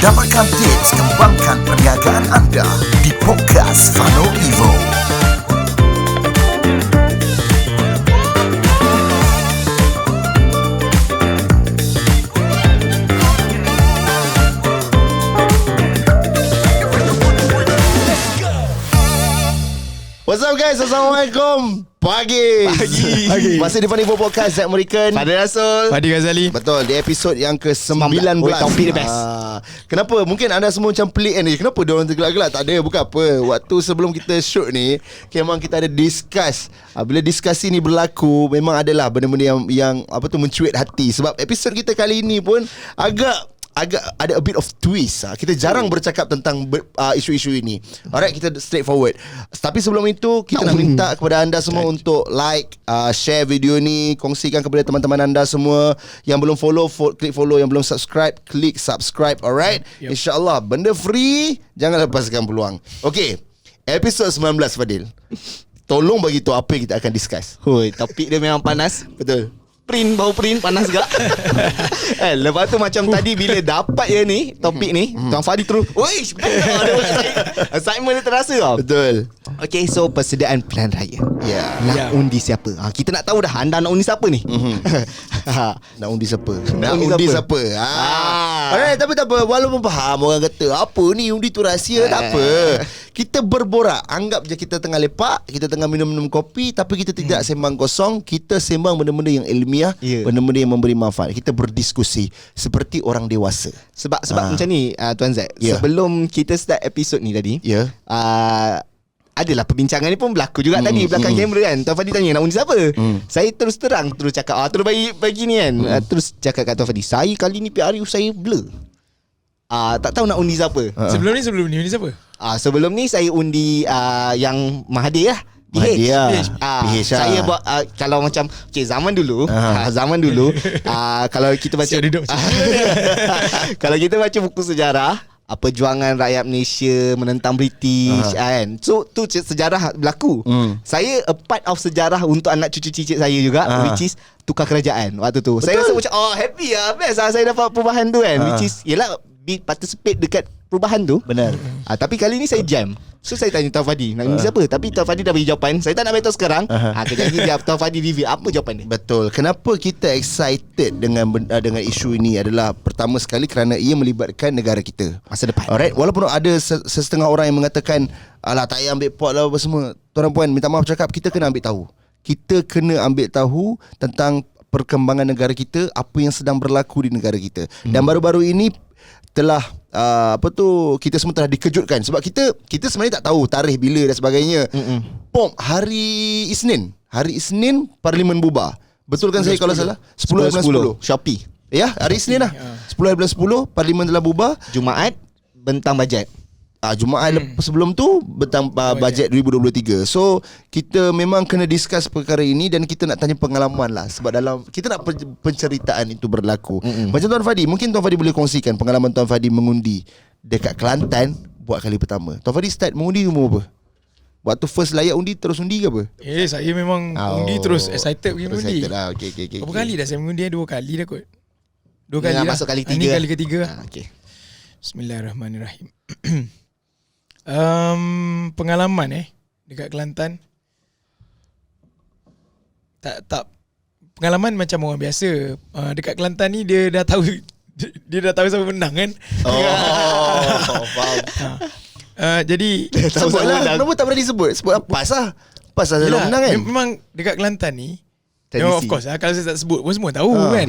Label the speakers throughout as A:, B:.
A: Dapatkan tips kembangkan perniagaan anda di podcast Fano Evo.
B: What's up guys? Assalamualaikum. Pagi. Masih di Fano Evo Podcast Zack American,
C: Fadil Rasul,
D: Fadi Ghazali.
B: Betul, di episod yang ke-19.
C: Topik the best.
B: Kenapa? Mungkin anda semua macam pelik ni. Kenapa diorang tergelak-gelak? Tak ada, bukan apa. Waktu sebelum kita shoot ni, memang kita ada discuss. Bila diskusi ni berlaku, memang adalah benda-benda yang apa tu, mencuit hati. Sebab episod kita kali ini pun agak ada a bit of twist. Kita jarang bercakap tentang isu-isu ini. Alright, kita straightforward. Tapi sebelum itu, kita nak minta kepada anda semua untuk like, share video ni, kongsikan kepada teman-teman anda semua. Yang belum follow, klik follow. Yang belum subscribe, klik subscribe. Alright, InsyaAllah benda free, jangan lepaskan peluang. Okay, episod 19 Fadil. Tolong bagi tahu apa yang kita akan discuss.
C: Hoi, topik dia memang panas.
B: Betul.
C: Bau print panas gak. Lepas tu macam tadi bila dapat je ni topik ni, Tuan Fadi terus, "Oi, excitement dia terasa tau."
B: Betul.
C: Okay, so persediaan pilihan raya. Nak undi siapa? Kita nak tahu dah anda nak undi siapa ni?
B: Nak undi siapa?
C: Nak undi siapa?
B: Alright, tapi tak apa. Walaupun faham orang kata apa ni undi tu rahsia, tak apa. Kita berborak. Anggap je kita tengah lepak, kita tengah minum-minum kopi, tapi kita tidak sembang kosong. Kita sembang benda-benda yang ilmiah, benda-benda yang memberi manfaat. Kita berdiskusi seperti orang dewasa.
C: Sebab macam ni, Tuan Zack, sebelum kita start episod ni tadi, adalah perbincangan ni pun berlaku juga tadi belakang kamera kan. Tuan Fadi tanya nak undi siapa? Saya terus terang terus cakap terus bagi ni kan. Terus cakap kat Tuan Fadi, saya kali ni PRU saya blur. Tak tahu nak undi siapa.
D: Sebelum ni undi siapa?
C: Sebelum ni saya undi yang Mahathir lah.
B: PH.
C: Saya buat kalau macam zaman dulu kalau kita baca kalau kita baca buku sejarah, perjuangan rakyat Malaysia menentang British kan. So tu sejarah berlaku. Saya a part of sejarah untuk anak cucu cicit saya juga, which is tukar kerajaan waktu tu. Betul. Saya rasa macam happy lah, best lah saya dapat perubahan tu kan, which is yelah participate dekat perubahan tu.
B: Benar.
C: Tapi kali ni saya jam. So saya tanya Tuan Fadi nak undi siapa, tapi Tuan Fadi dah bagi jawapan. Saya tak nak beritahu sekarang. Kejap lagi dia Tuan Fadi review apa jawapan dia.
B: Betul. Kenapa kita excited dengan isu ini adalah pertama sekali kerana ia melibatkan negara kita,
C: masa depan.
B: Alright, walaupun ada setengah orang yang mengatakan alah tak payah ambil pot lah apa semua. Tuan puan, minta maaf cakap, kita kena ambil tahu. Kita kena ambil tahu tentang perkembangan negara kita, apa yang sedang berlaku di negara kita. Dan baru-baru ini telah kita semua telah dikejutkan sebab kita sebenarnya tak tahu tarikh bila dan sebagainya. Hari Isnin Parlimen bubar. Betul kan saya kalau salah? 10/10
C: Shopee.
B: Ya, hari Isnin lah. 10/10 Parlimen telah bubar.
C: Jumaat bentang bajet.
B: Jumaat sebelum tu bentang bajet 2023. So kita memang kena discuss perkara ini dan kita nak tanya pengalaman lah. Sebab dalam kita nak penceritaan itu berlaku. Macam Tuan Fadi, mungkin Tuan Fadi boleh kongsikan pengalaman Tuan Fadi mengundi dekat Kelantan buat kali pertama. Tuan Fadi start mengundi umur apa? Waktu first layak undi terus undi ke apa?
D: Saya memang undi terus excited pergi mengundi.
B: Okay.
D: Berapa kali dah saya mengundi? 2 kali dah kot. 2 kali dah.
C: Masuk kali 3.
D: Ini kali ketiga.
C: Okay.
D: Bismillahirrahmanirrahim. Pengalaman dekat Kelantan, tak pengalaman macam orang biasa. Dekat Kelantan ni dia dah tahu siapa menang kan.
B: Faham.
C: Sebutlah.
D: Jadi
B: Kenapa tak berani sebut? Sebut PAS lah. PAS lah selalu menang kan.
D: Memang dekat Kelantan ni
C: Tradisi.
D: of course kalau saya tak sebut pun semua tahu kan.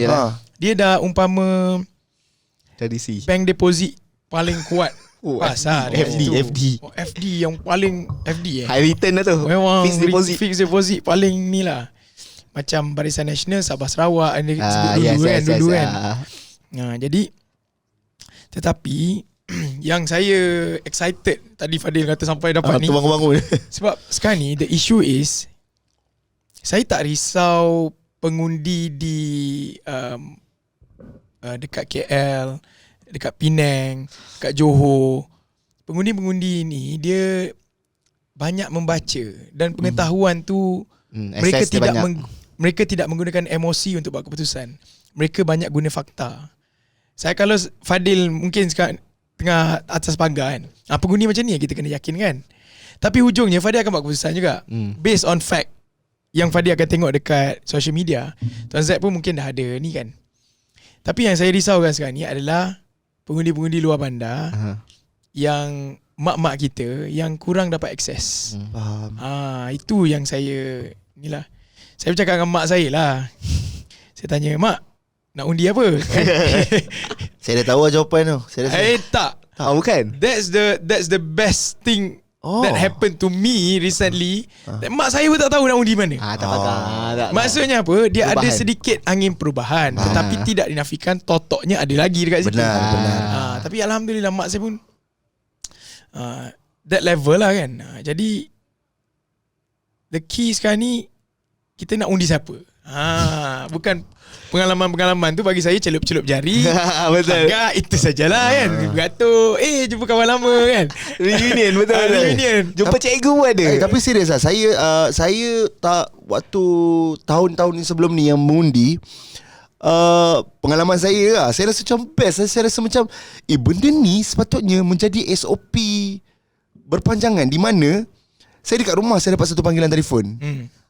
D: Dia dah umpama
C: Tradisi.
D: bank deposit paling kuat. Pasar
C: FD.
D: FD yang paling FD
C: High return lah tu.
D: memang
C: Fixed
D: deposit paling ni lah. Macam Barisan Nasional Sabah Sarawak sebut dulu kan. Jadi tetapi yang saya excited tadi Fadil kata sampai dapat ni
B: bangun.
D: sebab sekarang ni the issue is saya tak risau pengundi di dekat KL, dekat Penang, dekat Johor. Pengundi-pengundi ni dia banyak membaca dan pengetahuan tu mereka tidak menggunakan emosi untuk buat keputusan. Mereka banyak guna fakta. Saya kalau Fadil mungkin sekarang tengah atas pagar kan. Pengundi macam ni kita kena yakin kan. Tapi hujungnya Fadi akan buat keputusan juga based on fact yang Fadi akan tengok dekat social media. Tuan Z pun mungkin dah ada ni kan. Tapi yang saya risaukan sekarang ni adalah pengundi-pengundi luar bandar yang mak-mak kita yang kurang dapat akses.
B: Faham.
D: Itu yang saya inilah. Saya bercakap dengan mak saya lah. Saya tanya, "Mak, nak undi apa?"
B: Saya dah tahu jawapan tu. Saya dah
D: Tak.
C: Bukan.
D: That's the best thing that happened to me recently. Mak saya pun tak tahu nak undi mana.
C: Tak tak.
D: Maksudnya apa? Dia
C: Perubahan.
D: ada sedikit angin perubahan, tetapi tidak dinafikan totoknya ada lagi dekat situ.
B: Benar.
D: Tapi alhamdulillah mak saya pun that level lah kan. Jadi the key sekarang ni kita nak undi siapa. Bukan pengalaman-pengalaman tu bagi saya celup-celup jari.
C: Betul.
D: Agak itu sajalah kan. Beratur, jumpa kawan lama kan.
C: Reunion betul.
D: Reunion.
C: Jumpa cikgu pun ada.
B: Tapi serius lah, saya tak waktu tahun-tahun ni sebelum ni yang mengundi, pengalaman saya lah, saya rasa macam best. Saya rasa macam benda ni sepatutnya menjadi SOP berpanjangan, di mana saya dekat rumah saya dapat satu panggilan telefon.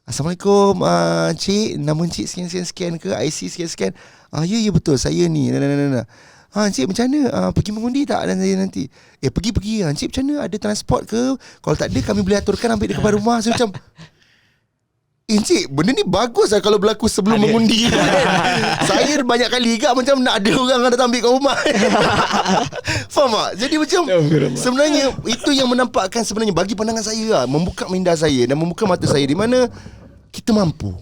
B: Assalamualaikum, cik, nama cik sekian-sekian ke, IC sekian-sekian. Ya betul, saya ni. Cik macam mana? Pergi mengundi tak dan saya nanti? Pergi. Cik macam mana? Ada transport ke? Kalau tak ada, kami boleh aturkan ambil dekat rumah. Saya macam, cik, benda ni bagus lah kalau berlaku sebelum mengundi. Saya banyak kali juga macam nak ada orang yang datang ambil kat rumah. Faham tak? Jadi macam sebenarnya itu yang menampakkan sebenarnya bagi pandangan saya lah, membuka minda saya dan membuka mata saya, di mana kita mampu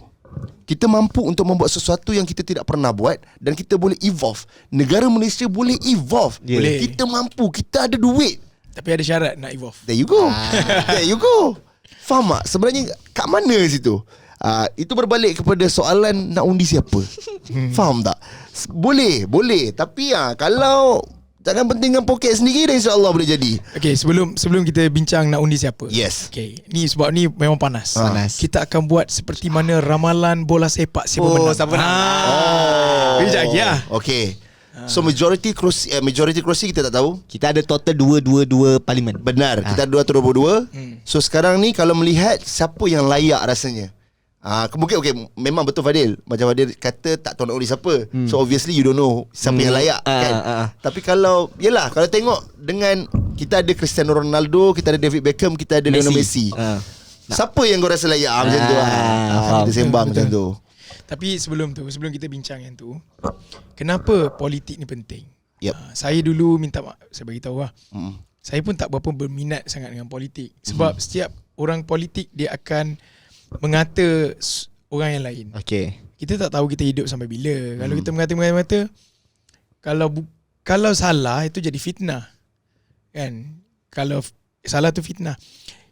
B: untuk membuat sesuatu yang kita tidak pernah buat dan kita boleh evolve. Negara Malaysia boleh evolve.
D: Boleh.
B: Kita mampu, kita ada duit.
D: Tapi ada syarat nak evolve.
B: There you go. There you go. Faham tak? Sebenarnya kat mana situ? Itu berbalik kepada soalan nak undi siapa. Faham tak? Boleh. Tapi kalau jangan pentingkan poket sendiri, dan insya-Allah boleh jadi.
D: Okay, sebelum kita bincang nak undi siapa.
B: Yes.
D: Okay, ni sebab ni memang panas.
C: Panas.
D: Kita akan buat seperti mana ramalan bola sepak siapa menang.
C: siapa menang.
D: Bijak lagi lah.
B: Okay. So majority kerusi kita tak tahu.
C: Kita ada total 222 parlimen.
B: Benar. Kita ada 222. So sekarang ni kalau melihat siapa yang layak rasanya. Mungkin memang betul Fadil. Macam Fadil kata tak tahu nak undi siapa. So obviously you don't know siapa yang layak kan. Tapi kalau tengok dengan kita ada Cristiano Ronaldo, kita ada David Beckham, kita ada Lionel Messi. Siapa yang kau rasa layak macam tu kita sembang macam tu.
D: Tapi sebelum kita bincang yang tu, kenapa politik ni penting?
B: Yep.
D: Saya dulu minta maaf, saya bagi tahu lah. Saya pun tak berapa berminat sangat dengan politik. Sebab setiap orang politik dia akan mengata orang yang lain.
C: Okay.
D: Kita tak tahu kita hidup sampai bila. Kalau kita mengata, kalau salah itu jadi fitnah. Kan? Kalau salah tu fitnah.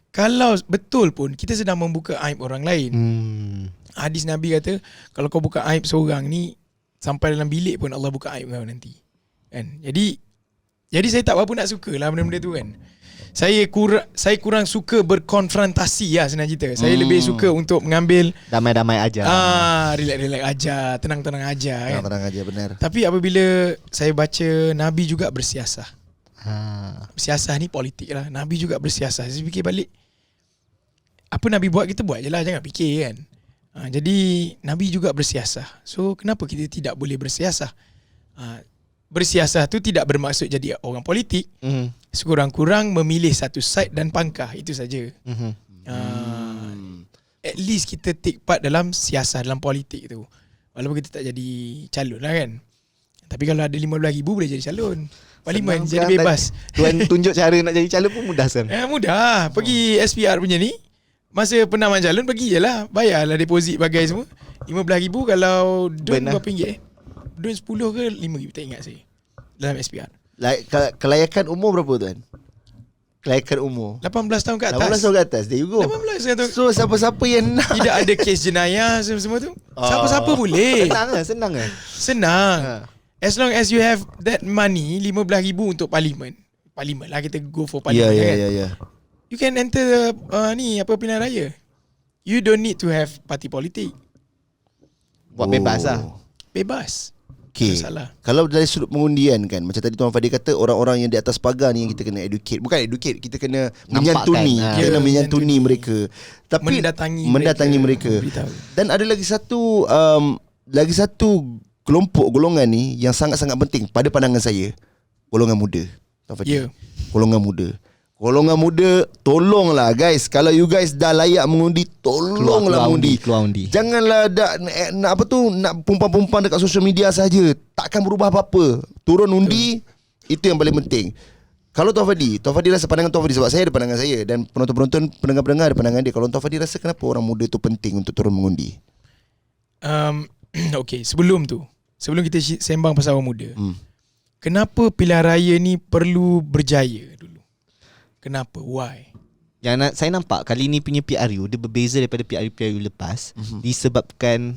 D: Kalau betul pun kita sedang membuka aib orang lain. Hadis Nabi kata, kalau kau buka aib seorang ni, sampai dalam bilik pun Allah buka aib kau nanti. Kan? Jadi saya tak berapa nak suka lah benda-benda tu kan. Saya kurang suka berkonfrontasi lah senang cerita. Saya lebih suka untuk mengambil
C: damai-damai aja.
D: Relax-relax aja, tenang-tenang aja kan.
B: Tenang aja, benar.
D: Tapi apabila saya baca Nabi juga bersiasah. Bersiasah ni politik lah. Nabi juga bersiasah. Saya fikir balik, apa Nabi buat kita buat je lah, jangan fikir kan. Jadi Nabi juga bersiasah. So kenapa kita tidak boleh bersiasah? Bersiasah tu tidak bermaksud jadi orang politik. Sekurang-kurang memilih satu side dan pangkah, itu saja. At least kita take part dalam siasah, dalam politik tu. Walaupun kita tak jadi calon lah kan. Tapi kalau ada 15,000 boleh jadi calon. Parlimen jadi bebas.
C: Tuan tunjuk cara nak jadi calon pun mudah Sam.
D: Mudah. Pergi SPR punya ni, masa penamaan calon pergi je lah. Bayarlah deposit bagai semua. 15,000 kalau don berapa ringgit? Don 10 ke 5,000 tak ingat saya. Dalam SPR.
B: Kelayakan umur berapa tuan? Kelayakan umur
D: 18 tahun ke atas.
B: 18 tahun ke atas. There you go.
D: 18 tahun.
B: So siapa-siapa yang nak,
D: tidak ada kes jenayah semua tu. Siapa-siapa boleh.
C: Senang.
D: Senang. As long as you have that money, 15,000 untuk parlimen. Parlimen lah, kita go for parlimen kan.
B: Yeah.
D: You can enter pilihan raya. You don't need to have parti politik.
C: Buat bebas lah.
D: Bebas.
B: Okay.
D: Salah.
B: Kalau dari sudut pengundian kan, macam tadi Tuan Fadil kata, orang-orang yang di atas pagar ni yang kita kena educate. Bukan educate, kita kena menyantuni.
C: Nampakkan.
B: Kita kena menyantuni mereka. Tapi mendatangi mereka.
D: Beritahu.
B: Dan ada lagi satu kelompok golongan ni yang sangat-sangat penting pada pandangan saya. Golongan muda. Tuan Fadil. Golongan muda, tolonglah guys. Kalau you guys dah layak mengundi, tolonglah
C: keluar undi.
B: Janganlah nak pumpang-pumpang dekat social media saja. Takkan berubah apa-apa. Turun undi, itu yang paling penting. Kalau Tuan Fadil rasa pandangan Tuan Fadil, sebab saya ada pandangan saya dan penonton-penonton, pendengar-pendengar ada pandangan dia. Kalau Tuan Fadil rasa kenapa orang muda tu penting untuk turun mengundi?
D: Okay, sebelum kita sembang pasal orang muda, kenapa pilihan raya ni perlu berjaya dulu? Kenapa? Why?
C: Yang saya nampak kali ni punya PRU dia berbeza daripada PRU lepas, disebabkan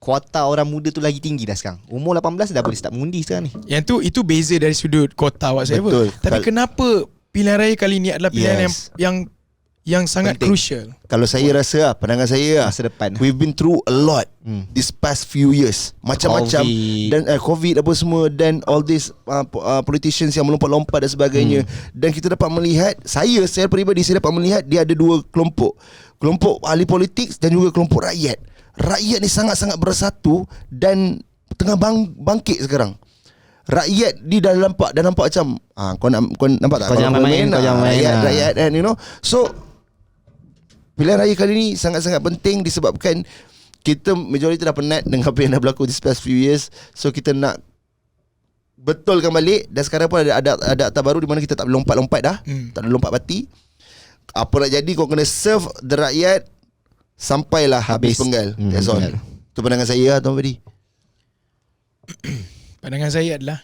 C: kuota orang muda tu lagi tinggi dah sekarang. Umur 18 dah boleh start mengundi sekarang ni.
D: Itu beza dari sudut kota whatsoever.
B: Betul.
D: Tapi kenapa pilihan raya kali ni adalah pilihan yang sangat
B: penting.
D: Crucial?
B: Kalau saya rasa pandangan saya
C: Masa depan.
B: we've been through a lot this past few years. Macam-macam
C: COVID.
B: dan COVID apa semua, dan all these politicians yang melompat-lompat dan sebagainya. Dan kita dapat melihat, saya peribadi saya dapat melihat dia ada dua kelompok. Kelompok ahli politik dan juga kelompok rakyat. Rakyat ni sangat-sangat bersatu dan tengah bangkit sekarang. Rakyat ni dah nampak macam kau nampak tak?
C: Kau jangan main,
B: rakyat and you know. So pilihan raya kali ni sangat-sangat penting disebabkan kita majoriti dah penat dengan apa yang dah berlaku this past few years. So kita nak betulkan balik. Dan sekarang pun ada akta baru di mana kita tak boleh lompat-lompat dah. Tak boleh lompat parti. Apa nak jadi, kau kena serve the rakyat sampailah habis penggal. That's all. Itu pandangan saya lah Tuan Fadi. Pandangan
D: saya adalah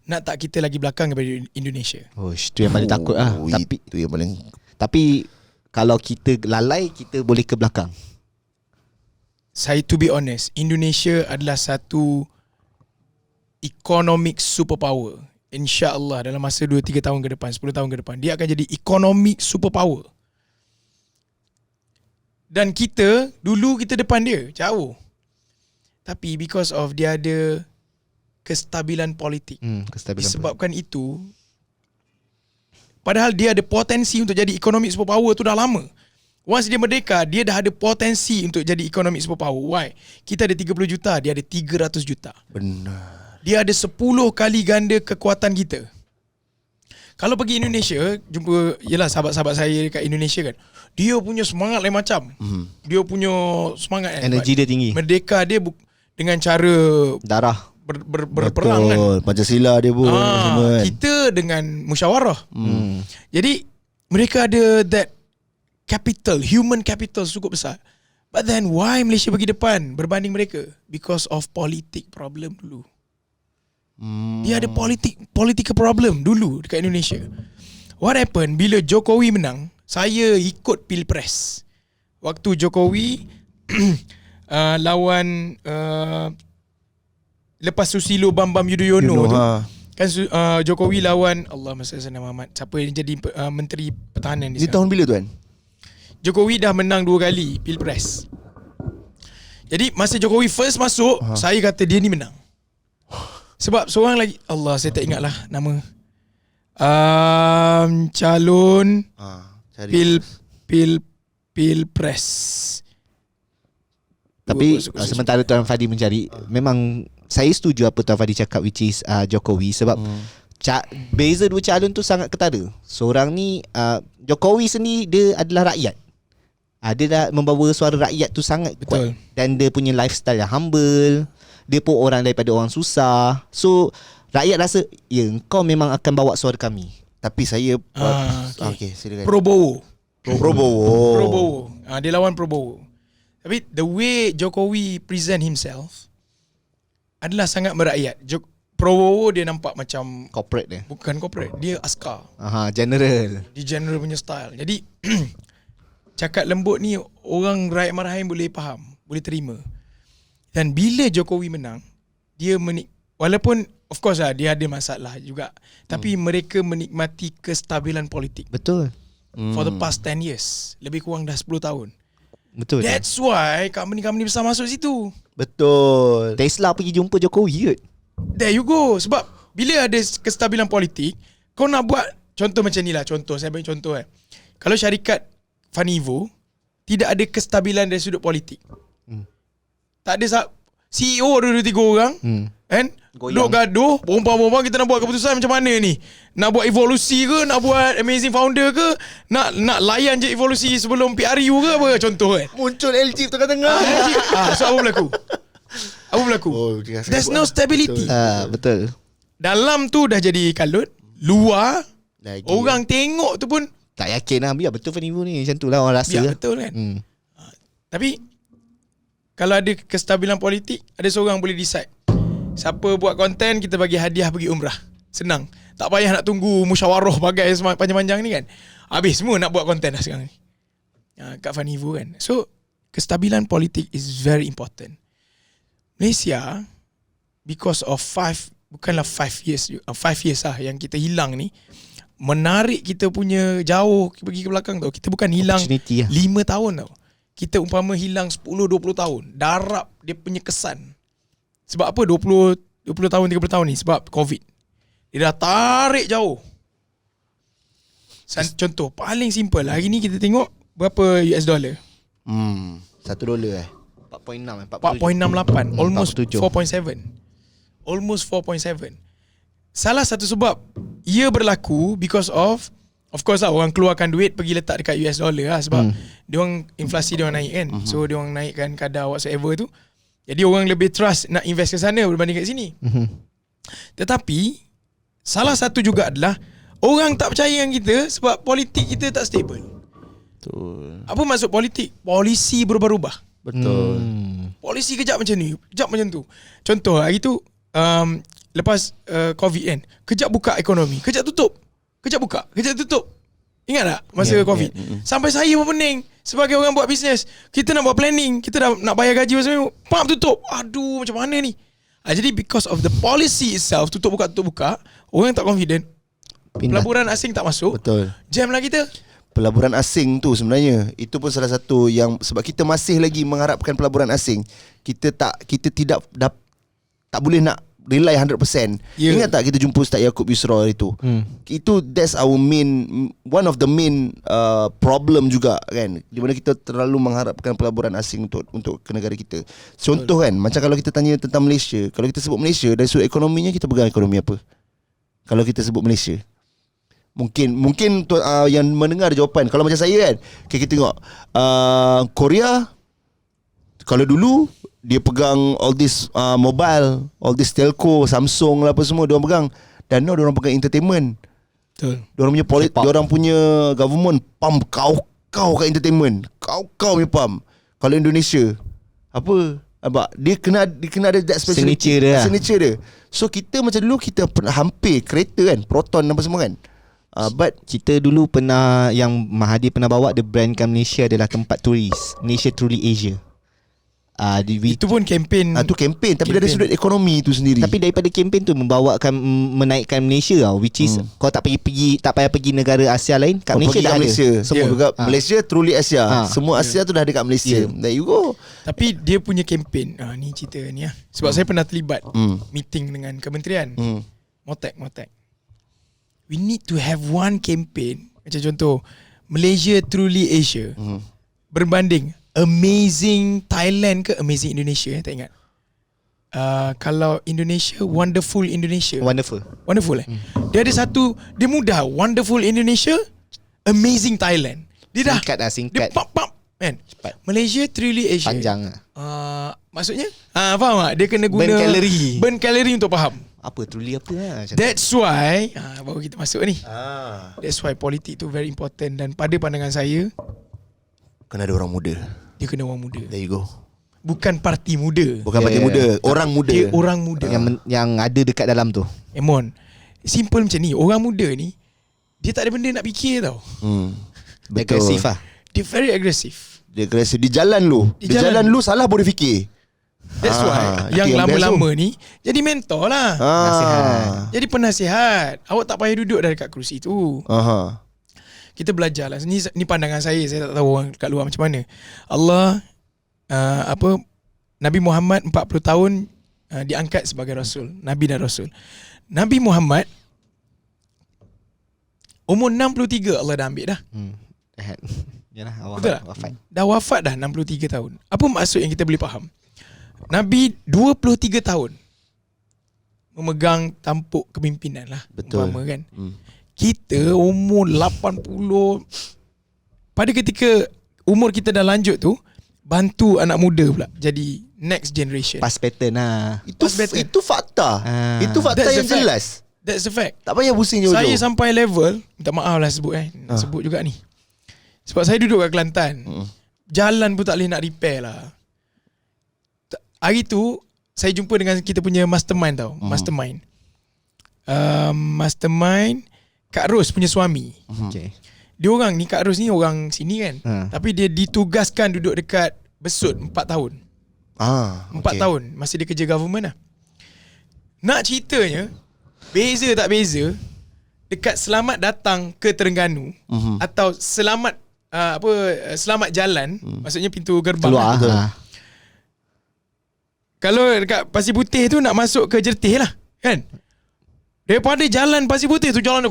D: nak tak kita lagi belakang daripada Indonesia.
C: Itu yang paling takut lah.
B: Itu yang paling.
C: Tapi kalau kita lalai, kita boleh ke belakang.
D: To be honest, Indonesia adalah satu economic superpower. InsyaAllah dalam masa 2-3 tahun ke depan, 10 tahun ke depan, dia akan jadi economic superpower. Dan dulu kita depan dia, jauh. Tapi because of dia ada kestabilan politik. Disebabkan itu, padahal dia ada potensi untuk jadi economic superpower tu dah lama. Once dia merdeka, dia dah ada potensi untuk jadi economic superpower. Why? Kita ada 30 juta, dia ada 300 juta.
B: Benar.
D: Dia ada 10 kali ganda kekuatan kita. Kalau pergi Indonesia, jumpa sahabat-sahabat saya dekat Indonesia kan, dia punya semangat lain macam. Dia punya semangat kan,
C: energi dia tinggi.
D: Merdeka dia dengan cara
C: darah
D: berperang kan.
B: Pancasila dia pun semua kan.
D: Kita dengan musyawarah. Jadi mereka ada that capital, human capital cukup besar. But then why Malaysia pergi depan berbanding mereka? Because of politik problem dulu. Dia ada political problem dulu dekat Indonesia. What happened bila Jokowi menang? Saya ikut Pilpres. Waktu Jokowi lawan lepas Susilo Bambam Yudhoyono tu, kan Jokowi lawan Allahumma salli ala Muhammad. Siapa yang jadi Menteri Pertahanan ni?
B: Ini tahun bila tuan?
D: Jokowi dah menang 2 kali Pilpres. Jadi masa Jokowi first masuk, saya kata dia ni menang. Sebab seorang lagi, Allah saya tak ingat lah nama calon Pilpres.
C: Tapi sementara Tuan Fadi mencari, memang saya setuju apa Tuan Fadi cakap, which is Jokowi. Sebab beza dua calon tu sangat ketara. Seorang ni Jokowi sendiri dia adalah rakyat. Dia dah membawa suara rakyat tu sangat kuat. Dan dia punya lifestyle yang humble. Dia pun orang daripada orang susah. So rakyat rasa, ya engkau memang akan bawa suara kami.
B: Tapi saya okay, silakan.
D: Prabowo.
B: Dia
D: Dia lawan Prabowo. Tapi the way Jokowi present himself adalah sangat merakyat. Prabowo dia nampak macam
C: corporate dia.
D: Bukan corporate, dia askar.
C: General.
D: Dia general punya style. Jadi cakap lembut ni orang rakyat marahin boleh faham, boleh terima. Dan bila Jokowi menang, dia walaupun of course lah dia ada masalah juga, tapi mereka menikmati kestabilan politik.
C: Betul.
D: For the past 10 years, lebih kurang dah 10 tahun.
C: Betul.
D: That's why company besar masuk situ.
B: Betul.
C: Tesla pergi jumpa Jokowi kot.
D: There you go. Sebab bila ada kestabilan politik, kau nak buat contoh macam ni lah. Contoh, saya bagi contoh Kalau syarikat Fanivo tidak ada kestabilan dari sudut politik. Tak ada CEO ada 2-3 orang. Kan? Duk gaduh, bombang-bombang kita nak buat keputusan macam mana ni? Nak buat evolusi ke? Nak buat amazing founder ke? Nak layan je evolusi sebelum PRU ke apa? Contoh kan?
B: Muncul LG tengah-tengah.
D: So apa berlaku? Apa berlaku? There's no stability.
C: Betul.
D: Dalam tu dah jadi kalut. Luar
B: Lagi,
D: orang tengok tu pun
C: Tak yakin lah. Biar betul Fanivo ni. Macam tu lah orang rasa.
D: biar betul kan. Tapi kalau ada kestabilan politik, ada seorang boleh decide. Siapa buat konten, kita bagi hadiah pergi umrah. Senang. Tak payah nak tunggu musyawarah bagai panjang-panjang ni kan. Habis semua nak buat konten dah sekarang ni. Kat Fanivo kan. So kestabilan politik is very important. Malaysia, because of 5 years lah yang kita hilang ni, menarik kita punya jauh pergi ke belakang tau. Kita bukan hilang 5 tahun tau. Kita umpama hilang 10-20 tahun. Darab dia punya kesan. Sebab apa 20 tahun 30 tahun ni? Sebab COVID. Dia dah tarik jauh. Contoh paling simple, hari ni kita tengok berapa US dollar?
B: $1
C: 4.6
D: 4.68, almost 4.7. Almost 4.7. Salah satu sebab ia berlaku because of course lah, orang keluarkan duit pergi letak dekat US dollar lah. Sebab diorang inflasi diorang naik kan. So diorang naikkan kadar whatsoever tu. Jadi orang lebih trust nak invest ke sana berbanding kat sini. Tetapi salah satu juga adalah orang tak percaya dengan kita sebab politik kita tak stable.
B: Betul.
D: Apa maksud politik? Polisi berubah-ubah.
B: Betul.
D: Polisi kejap macam ni, kejap macam tu. Contoh hari tu lepas COVID kan, kejap buka ekonomi, kejap tutup. Kejap buka, kejap tutup. Ingat tak masa COVID? Sampai saya pun pening. Sebagai orang buat bisnes, kita nak buat planning, kita dah nak bayar gaji masa ni, pam tutup. Aduh, macam mana ni? Jadi because of the policy itself, tutup buka, orang tak confident. Pelaburan asing tak masuk.
B: Betul.
D: Jam lah kita.
B: Pelaburan asing tu sebenarnya itu pun salah satu yang sebab kita masih lagi mengharapkan pelaburan asing. Kita tidak boleh nak rely 100%. Ingat tak kita jumpa Ustaz Yaakob Yusra itu? That's our one of the main problem juga kan. Di mana kita terlalu mengharapkan pelaburan asing untuk ke negara kita. Contoh kan, macam kalau kita tanya tentang Malaysia, kalau kita sebut Malaysia dari sudut ekonominya, kita pegang ekonomi apa? Kalau kita sebut Malaysia, Mungkin yang mendengar jawapan. Kalau macam saya kan, kita tengok Korea, kalau dulu dia pegang all this mobile, all this telco, Samsung lah apa semua dia orang pegang. Dan now dia orang pegang entertainment.
D: Betul.
B: Dia orang punya dia orang punya government pump kau kat entertainment. Kau punya pump. Kalau Indonesia apa? Dia kena ada that
C: signature dia.
B: So kita macam dulu kita pernah hampir kereta kan, Proton apa semua kan.
C: But kita dulu pernah, yang Mahathir pernah bawa, the brand kat Malaysia adalah tempat turis, Malaysia Truly Asia.
D: Itu pun kempen.
B: Itu kempen, tapi dari sudut ekonomi itu sendiri.
C: Tapi daripada kempen tu menaikkan Malaysia tau, which is kau tak payah pergi negara Asia lain, kat Malaysia dah
B: Malaysia.
C: ada.
B: Semua juga Malaysia Truly Asia. Semua Asia tu dah ada kat Malaysia. There you go.
D: Tapi dia punya kempen, ni cerita ni lah. Sebab saya pernah terlibat meeting dengan kementerian Motek. We need to have one campaign. Macam contoh Malaysia Truly Asia berbanding Amazing Thailand ke Amazing Indonesia, tak ingat. Kalau Indonesia, Wonderful Indonesia. Wonderful Dia ada satu, dia mudah. Wonderful Indonesia, Amazing Thailand. Dia
C: Singkat.
D: Dia pop kan.
C: Cepat.
D: Malaysia Truly Asia.
C: Panjang lah.
D: Maksudnya faham tak? Dia kena guna burn calorie untuk faham.
C: Apa truly apa lah.
D: That's why baru kita masuk ni. That's why politik tu very important. Dan pada pandangan saya,
B: kena ada orang muda.
D: dia kena orang muda.
B: There you go.
D: Bukan parti muda.
B: Bukan parti muda, orang muda.
D: Dia orang muda
C: Yang ada dekat dalam tu.
D: Emon, simple macam ni. Orang muda ni, dia tak ada benda nak fikir tau.
C: Agresif lah.
D: Dia very agresif.
B: Dia agresif di jalan lu. Di jalan lu salah boleh fikir.
D: That's why yang lama-lama ni jadi mentor lah.
C: Nasihat.
D: Jadi penasihat. Awak tak payah duduk dah dekat kerusi tu. Kita belajar lah. Ni pandangan saya tak tahu orang kat luar macam mana. Allah Nabi Muhammad 40 tahun diangkat sebagai Rasul, Nabi dan Rasul. Nabi Muhammad umur 63 Allah dah ambil dah.
C: Yalah,
D: Betul tak?
C: wafat.
D: Dah wafat dah 63 tahun. Apa maksud yang kita boleh faham? Nabi 23 tahun memegang tampuk kepimpinan lah.
B: Betul.
D: Umpama kan. Kita umur 80. Pada ketika umur kita dah lanjut tu, bantu anak muda pula jadi next generation.
C: Pass pattern lah.
B: Itu fakta. Itu fakta
D: That's
B: yang
D: the fact.
B: jelas.
D: That's the fact.
B: Tak payah pusing jauh-jauh.
D: Saya sampai level, minta maaf lah sebut sebut juga ni. Sebab saya duduk kat Kelantan. Jalan pun tak boleh nak repair lah. Hari tu saya jumpa dengan kita punya mastermind tau. Mastermind. Mastermind Kak Ros punya suami.
C: Okay.
D: Dia orang ni, Kak Ros ni orang sini kan. Tapi dia ditugaskan duduk dekat Besut 4 tahun. 4 tahun masa dia kerja government lah. Nak ceritanya, beza tak beza dekat selamat datang ke Terengganu atau selamat selamat jalan, maksudnya pintu gerbang
C: Keluar.
D: lah. Kalau dekat Pasir Putih tu nak masuk ke Jertih lah kan. Daripada jalan Pasir Putih tu jalan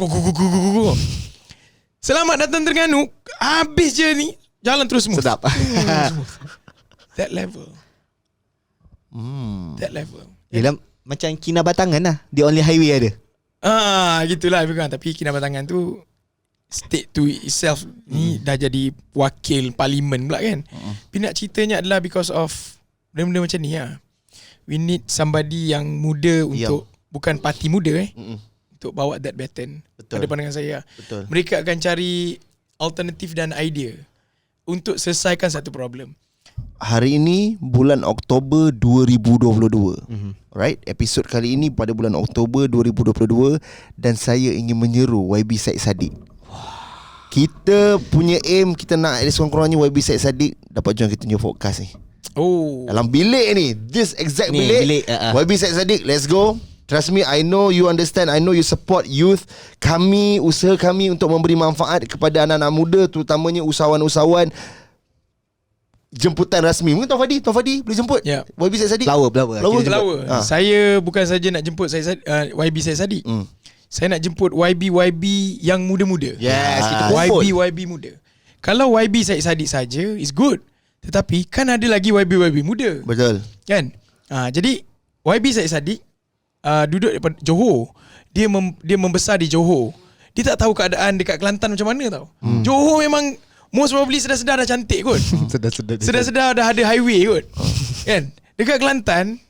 D: selamat datang Terengganu, habis je ni jalan terus smooth.
C: Sedap.
D: That level. That level.
C: Yelah, macam Kinabatangan lah. The only highway ada.
D: Gitulah bukan. Tapi Kinabatangan tu state to itself ni dah jadi wakil parlimen pula kan. Tapi nak ceritanya adalah because of benda-benda macam ni lah. We need somebody yang muda untuk bukan parti muda untuk bawa that baton.
B: Betul.
D: Pada pandangan saya.
B: Betul.
D: Mereka akan cari alternatif dan idea untuk selesaikan satu problem.
B: Hari ini bulan Oktober 2022. Right? Episod kali ini pada bulan Oktober 2022 dan saya ingin menyeru YB Syed Saddiq. Kita punya aim, kita nak at least kurang-kurangnya YB Syed Saddiq dapat join kita punya podcast ni. Dalam bilik ni, this exact
C: Ni,
B: bilik, YB Syed Saddiq, let's go. Trust me, I know you understand, I know you support youth. Kami, usaha kami untuk memberi manfaat kepada anak-anak muda, terutamanya usahawan-usahawan. Jemputan rasmi. Mungkin Tuan Fadi boleh jemput YB Syed Saddiq.
C: Flower.
D: Saya bukan saja nak jemput YB Syed Saddiq. Saya nak jemput YB yang muda-muda.
B: Yes, kita kumpul.
D: YB muda. Kalau YB Syed Saddiq saja is good. Tetapi kan ada lagi YB muda.
B: Betul.
D: Kan? Jadi YB Syed Saddiq duduk dekat Johor. Dia membesar di Johor. Dia tak tahu keadaan dekat Kelantan macam mana tau. Johor memang most probably sedar-sedar dah cantik kot. Sedar-sedar dah ada highway kot. Kan? Dekat Kelantan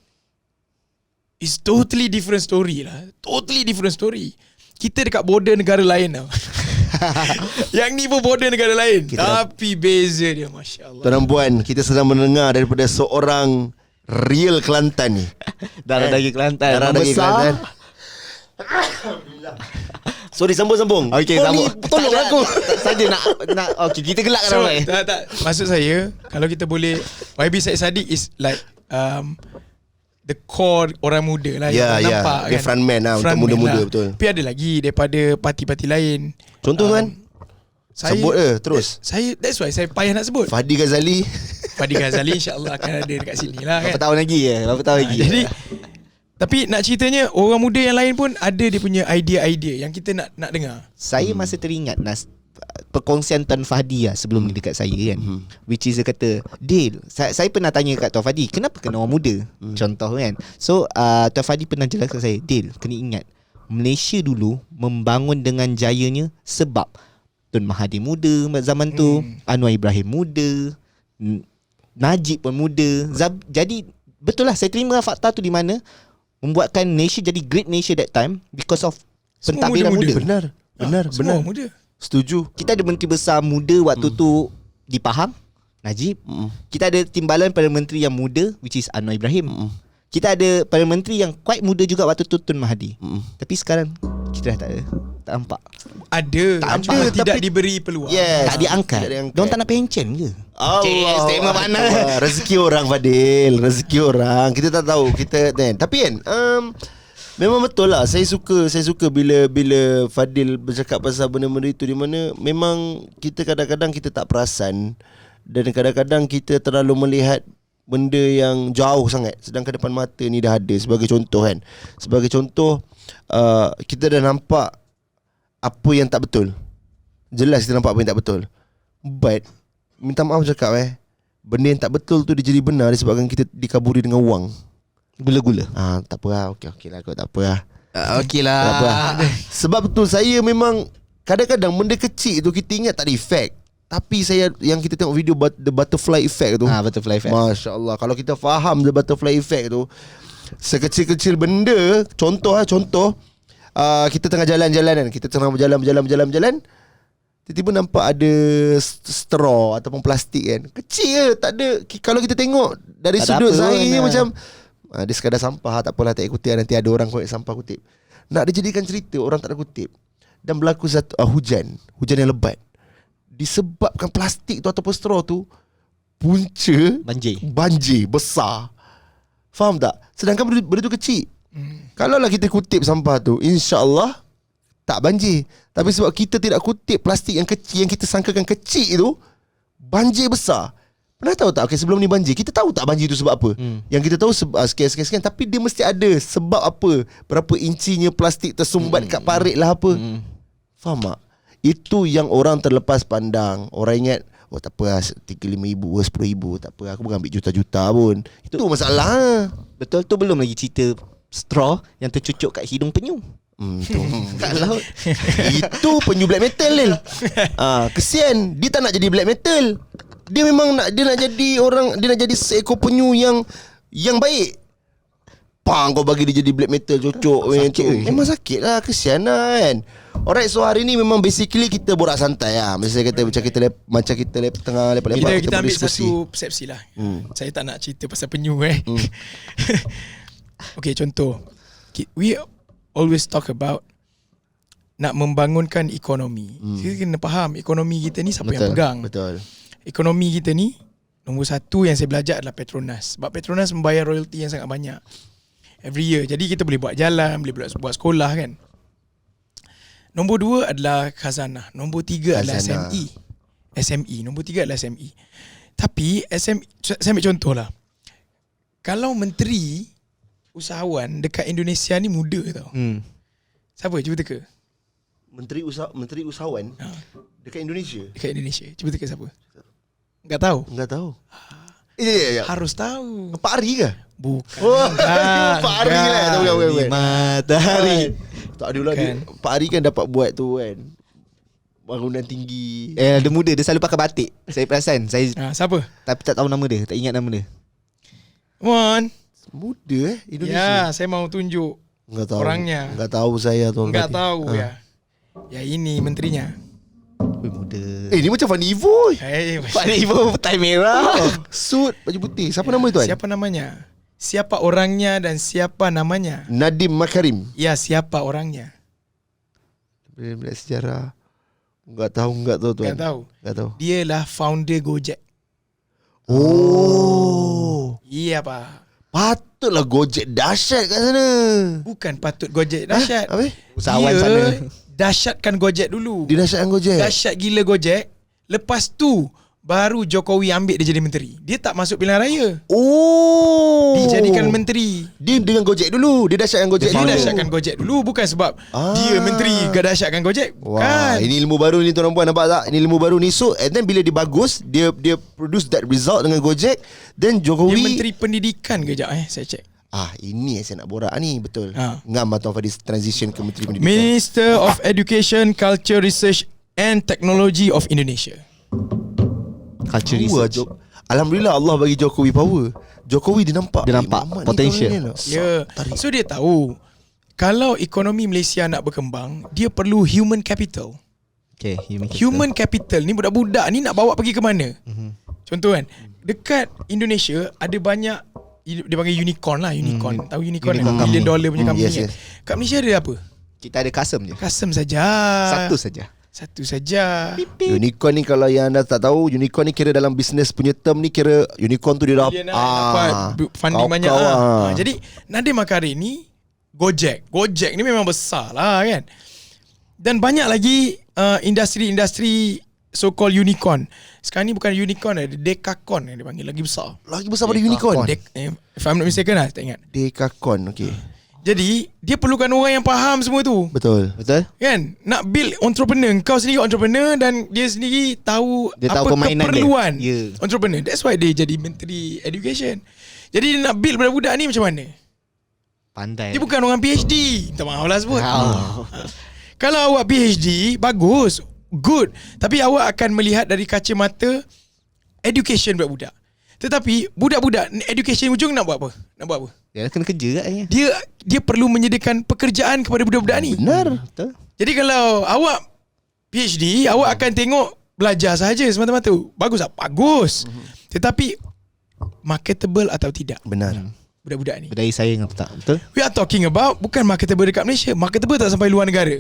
D: is totally different story lah. Totally different story. Kita dekat border negara lain tau. Yang ni pun border negara lain. Tapi beza dia, Masya Allah.
B: Tuan dan puan, kita sedang mendengar daripada seorang real Kelantan ni.
C: Darah daging Kelantan.
B: Darah daging Kelantan. Sorry, sambung.
C: Okay, sambung.
B: Tolong aku.
C: Saja nak okay, kita gelakkan orang lain.
D: Tak. Maksud saya, kalau kita boleh, YB Syed Saddiq is like the core orang muda lah. Nampak
B: dia
D: kan?
B: frontman lah untuk muda-muda, betul.
D: Tapi ada lagi daripada parti-parti lain.
B: Contoh kan? Sebut terus.
D: That's why saya payah nak sebut.
B: Fadi Ghazali
D: insya-Allah akan ada dekat sini lah kan.
C: Berapa tahun lagi.
D: Jadi tapi nak ceritanya orang muda yang lain pun ada dia punya idea-idea yang kita nak dengar.
C: Saya masih teringat perkongsian Tuan Fadi lah sebelum ni dekat saya kan. Which is dia kata, Dil, saya pernah tanya kat Tuan Fadi, kenapa kena orang muda? Contoh kan. So Tuan Fadi pernah jelaskan saya, Dil, kena ingat Malaysia dulu membangun dengan jayanya sebab Tun Mahathir muda zaman tu, Anwar Ibrahim muda, Najib pun muda. Jadi betul lah, saya terima fakta tu di mana membuatkan Malaysia jadi great nation that time because of pentadbiran muda.
B: Benar.
D: Semua muda.
B: Setuju.
C: Kita ada menteri besar muda waktu tu di Pahang, Najib. Kita ada timbalan Perdana Menteri yang muda, which is Anwar Ibrahim. Kita ada Perdana Menteri yang quite muda juga waktu tu, Tun Mahathir. Tapi sekarang kita dah tak ada. Tak nampak.
D: Ada, tidak diberi peluang.
B: Yes.
C: Tak diangkat. Diorang tak nak pencen ke?
B: Allah.
C: Statement mana?
B: Rezeki orang, Fadil. Rezeki orang. Kita tak tahu. Tapi kan memang betul lah. Saya suka bila Fadil bercakap pasal benda-benda itu, di mana memang kita kadang-kadang kita tak perasan dan kadang-kadang kita terlalu melihat benda yang jauh sangat, sedangkan depan mata ni dah ada. Sebagai contoh kan, sebagai contoh kita dah nampak apa yang tak betul. Jelas kita nampak apa yang tak betul. But minta maaf cakap benda yang tak betul tu dia jadi benar disebabkan kita dikaburi dengan wang.
C: Gula-gula.
B: Tak apa lah. Okey lah kot, tak apa lah.
C: Okey lah.
B: Sebab betul saya memang kadang-kadang benda kecil tu kita ingat tak ada efek. Tapi yang kita tengok video the butterfly effect tu.
C: Butterfly effect.
B: Masya-Allah, kalau kita faham the butterfly effect tu, sekecil-kecil benda, contoh kita tengah jalan-jalan kan, kita tengah berjalan, tiba-tiba nampak ada straw ataupun plastik kan. Kecil je, tak ada. Kalau kita tengok dari
C: tak
B: sudut
C: apa
B: zahir
C: pun,
B: macam dia sekadar sampah, tak apalah, tak kutip, nanti ada orang kutip sampah kutip. Nak dijadikan cerita orang tak ada kutip. Dan berlaku satu hujan yang lebat. Disebabkan plastik tu ataupun straw tu punca banjir besar. Faham tak? Sedangkan benda tu kecil. Kalau lah kita kutip sampah tu, insya-Allah tak banjir. Tapi sebab kita tidak kutip plastik yang kecil, yang kita sangkakan kecil itu, banjir besar. Pernah tahu tak? Sebelum ni banjir, kita tahu tak banjir tu sebab apa? Yang kita tahu sekian, tapi dia mesti ada sebab apa. Berapa incinya plastik tersumbat kat parit lah apa. Faham tak? Itu yang orang terlepas pandang. Orang ingat, tak apa lah, 35,000, 10,000, tak apa, aku bukan ambil juta-juta pun. Itu masalah.
C: Betul tu, belum lagi cerita straw yang tercucuk kat hidung penyu.
B: Kat laut. Itu penyu black metal Lil. Kesian, dia tak nak jadi black metal. Dia memang nak jadi orang, dia nak jadi seekor penyu yang baik. Kau bagi dia jadi black metal cocok memang sakit lah, kesian lah kan. Alright, so hari ni memang basically kita borak santai lah. Misalnya kata macam kita tengah lepak-lepak,
D: kita ambil satu persepsi lah. Saya tak nak cerita pasal penyu Okay, contoh, we always talk about nak membangunkan ekonomi. Kita kena faham ekonomi kita ni siapa yang pegang.
B: Betul.
D: Ekonomi kita ni, nombor satu yang saya belajar adalah Petronas. Sebab Petronas membayar royalty yang sangat banyak every year. Jadi kita boleh buat jalan, boleh buat sekolah kan. Nombor dua adalah khazanah. Nombor tiga adalah SME. Nombor tiga adalah SME. Tapi SME, saya ambil contoh lah. Kalau menteri usahawan dekat Indonesia ni muda tau. Siapa? Cuba teka.
B: Menteri usahawan dekat Indonesia.
D: Dekat Indonesia. Cuba teka siapa? Enggak tahu.
B: Ya.
D: Harus tahu.
B: Pak Ari ke?
D: Bukan.
B: Pak Ari lah. Bukan.
C: Matahari.
B: Tak ada lah kan. Pak Ari kan dapat buat tu kan, bangunan tinggi.
C: Dia muda, dia selalu pakai batik. Saya perasan.
D: Siapa?
C: Tapi tak tahu nama dia, tak ingat nama dia.
D: Come on.
B: Muda Indonesia.
D: Ya, saya mau tunjuk orangnya.
B: Enggak tahu saya tu.
D: Enggak tahu ya. Ya ini menterinya.
C: Muda.
B: Ini macam Fani Ivo.
C: Fani Ivo petai merah.
B: Suit baju putih. Siapa nama itu kan?
D: Siapa namanya? Siapa orangnya dan siapa namanya?
B: Nadiem Makarim.
D: Ya, siapa orangnya?
B: Belajar sejarah. Enggak tahu tuan. Enggak tahu.
D: Dialah founder Gojek.
B: Oh.
D: Iya, Pak.
B: Patutlah Gojek dahsyat kat sana.
D: Bukan patut Gojek dahsyat.
C: Usahawan
D: dia
C: sana.
D: Dahsyatkan Gojek dulu.
B: Dia dahsyatkan Gojek.
D: Dahsyat gila Gojek. Lepas tu baru Jokowi ambil dia jadi menteri. Dia tak masuk pilihan raya.
B: Oh.
D: Dijadikan menteri.
B: Dia dengan Gojek dulu. Dia dahsyatkan Gojek dulu.
D: Dia dahsyatkan Gojek dulu. Bukan sebab dia menteri dahsyatkan Gojek. Bukan.
B: Wah, ini ilmu baru ni tuan-tuan, nampak tak? Ini ilmu baru ni. So and then bila dia bagus, dia produce that result dengan Gojek, then Jokowi.
D: Dia menteri pendidikan kejap saya cek.
B: Ini yang saya nak borak ni. Betul. Ngam Tuan Fadis transition ke menteri pendidikan.
D: Minister of Education, Culture, Research and Technology of Indonesia.
C: Culture research.
B: Alhamdulillah Allah bagi Jokowi power. Jokowi dia nampak
C: potential.
D: Ya. So dia tahu kalau ekonomi Malaysia nak berkembang, dia perlu human capital.
C: Okay,
D: human capital ni budak-budak ni nak bawa pergi ke mana? Contoh kan, dekat Indonesia ada banyak, dia panggil unicorn lah, unicorn. Tahu unicorn kan? $1 billion punya company kan? Kat Malaysia ada apa?
C: Kita ada Kasem je.
D: Kasem saja. Satu saja.
B: Unicorn ni kalau yang anda tak tahu, unicorn ni kira dalam business punya term ni, kira unicorn tu dia
D: dapat funding banyak Jadi Nadiem Makarim ni Gojek ni memang besar lah kan. Dan banyak lagi industri-industri so-called unicorn. Sekarang ni bukan unicorn, ada Decacorn yang dia panggil, lagi besar.
B: Lagi besar pada unicorn.
D: If I'm not mistaken lah, tak ingat.
B: Decacorn, okay.
D: Jadi dia perlukan orang yang faham semua tu.
B: Betul.
D: Kan? Nak build entrepreneur, kau sendiri entrepreneur dan dia sendiri tahu
C: Dia
D: apa
C: tahu permainan
D: keperluan
C: dia.
D: entrepreneur. That's why dia jadi menteri education. Jadi dia nak build budak-budak ni macam mana?
C: Pandai.
D: Dia bukan orang PhD. Minta maaf lah sebut.
C: Oh.
D: Kalau awak PhD, bagus, good. Tapi awak akan melihat dari kacamata education budak-budak. Tetapi budak-budak education ujung nak buat apa?
C: Dia kena kerja katnya.
D: Dia perlu menyediakan pekerjaan kepada budak-budak ni.
B: Benar.
C: Betul.
D: Jadi kalau awak PhD, awak akan tengok belajar saja semata-mata. Bagus tak? Bagus. Tetapi marketable atau tidak
B: Benar.
D: budak-budak ni?
C: Berdaya saing atau tak? Betul?
D: We are talking about bukan marketable dekat Malaysia. Marketable tak sampai luar negara.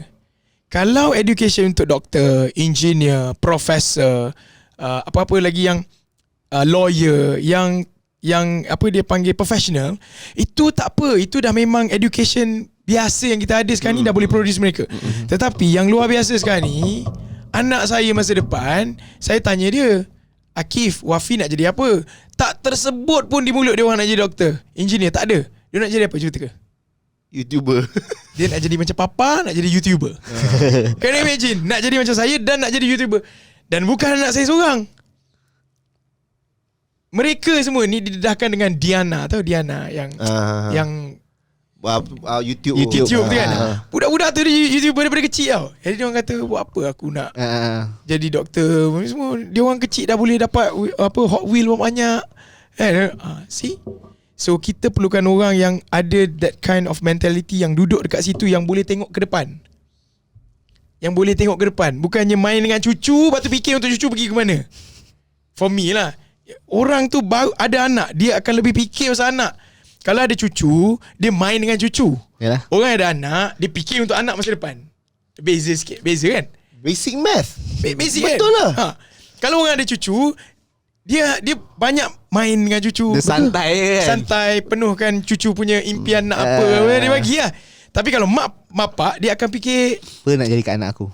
D: Kalau education untuk doktor, engineer, profesor, apa-apa lagi yang lawyer, yang apa dia panggil professional, itu tak apa. Itu dah memang education biasa yang kita ada sekarang ni, dah boleh produce mereka. Tetapi yang luar biasa sekarang ni, anak saya masa depan, saya tanya dia, Akif, Wafi nak jadi apa? Tak tersebut pun di mulut dia orang nak jadi doktor, engineer, tak ada. Dia nak jadi apa? Cuba teka.
B: YouTuber.
D: Dia nak jadi macam papa, nak jadi YouTuber. Can you imagine? Nak jadi macam saya dan nak jadi YouTuber. Dan bukan anak saya seorang. Mereka semua ni didedahkan dengan Diana. Tahu Diana yang
B: YouTube
D: tu kan. Budak-budak tu dia YouTuber daripada kecil tau. Jadi dia orang kata, buat apa aku nak jadi doktor. Semua dia orang kecil dah boleh dapat apa Hot Wheel banyak. See? So kita perlukan orang yang ada that kind of mentality, yang duduk dekat situ, yang boleh tengok ke depan. Yang boleh tengok ke depan. Bukannya main dengan cucu, lepas tu fikir untuk cucu pergi ke mana. For me lah, orang tu baru ada anak, dia akan lebih fikir pasal anak. Kalau ada cucu, dia main dengan cucu.
C: Yalah.
D: Orang ada anak, dia fikir untuk anak masa depan. Beza sikit. Beza kan?
B: Basic math.
D: Basic
B: Betul
D: kan?
B: lah.
D: Kalau orang ada cucu, dia banyak main dengan cucu.
C: Dia santai kan?
D: Santai, penuhkan cucu punya impian nak apa, dia bagi lah. Tapi kalau mak dia akan fikir,
C: apa nak jadi kat anak aku?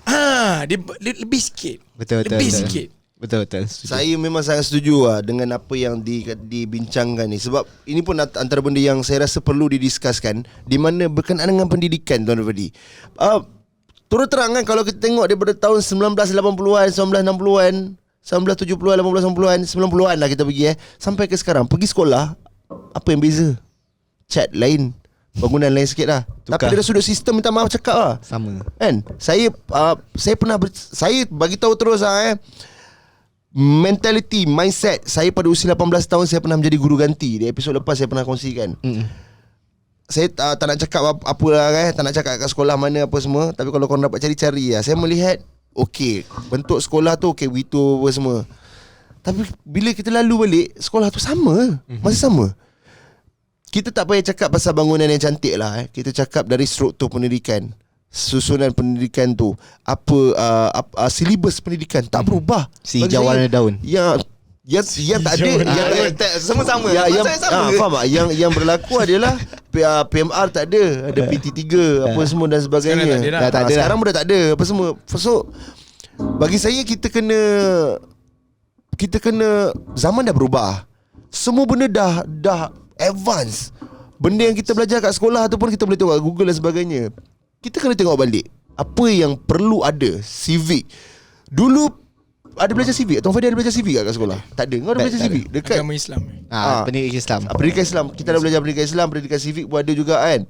D: dia lebih sikit.
C: Betul.
D: Lebih sikit.
C: Betul.
B: Saya memang sangat setuju dengan apa yang dibincangkan ni. Sebab ini pun antara benda yang saya rasa perlu didiskuskan, di mana berkenaan dengan pendidikan, Tuan Rafadi. Terus terang kan, kalau kita tengok daripada tahun 1980-an, 1960-an, 1970-an, 1890-an, 90-an lah kita pergi sampai ke sekarang, pergi sekolah, apa yang beza? Cat lain, bangunan lain sikit lah.
C: Tukar.
B: Tapi dari sudut sistem, minta maaf cakap lah.
C: Sama.
B: Kan? Saya pernah saya bagi tahu terus mentality, mindset saya pada usia 18 tahun, saya pernah menjadi guru ganti. Di episod lepas saya pernah kongsikan. Saya tak nak cakap apa lah tak nak cakap kat sekolah mana apa semua. Tapi kalau korang dapat cari-cari lah, saya melihat okey, bentuk sekolah tu okey, begitu apa semua. Tapi bila kita lalu balik, sekolah tu sama, masih sama. Kita tak payah cakap pasal bangunan yang cantik lah. Kita cakap dari struktur pendidikan, susunan pendidikan tu, apa silibus pendidikan tak berubah.
C: Si hijau warna daun.
B: Yang tak ada, yang
C: semua sama.
B: Faham tak? Yang berlaku adalah PMR tak ada PT3 apa semua dan sebagainya. Sekarang pun dah tak ada apa semua. So bagi saya kita kena zaman dah berubah. Semua benda dah advance. Benda yang kita belajar kat sekolah tu pun kita boleh tengok kat Google dan sebagainya. Kita kena tengok balik apa yang perlu ada. Civic. Dulu ada belajar civic. Tuan Fadi ada belajar civic kat sekolah? Tak ada. Kau ada belajar civic dekat
D: Agama Islam.
C: Pendidikan Islam.
B: Pendidikan Islam. Kita dah belajar pendidikan Islam. Pendidikan civic pun ada juga kan.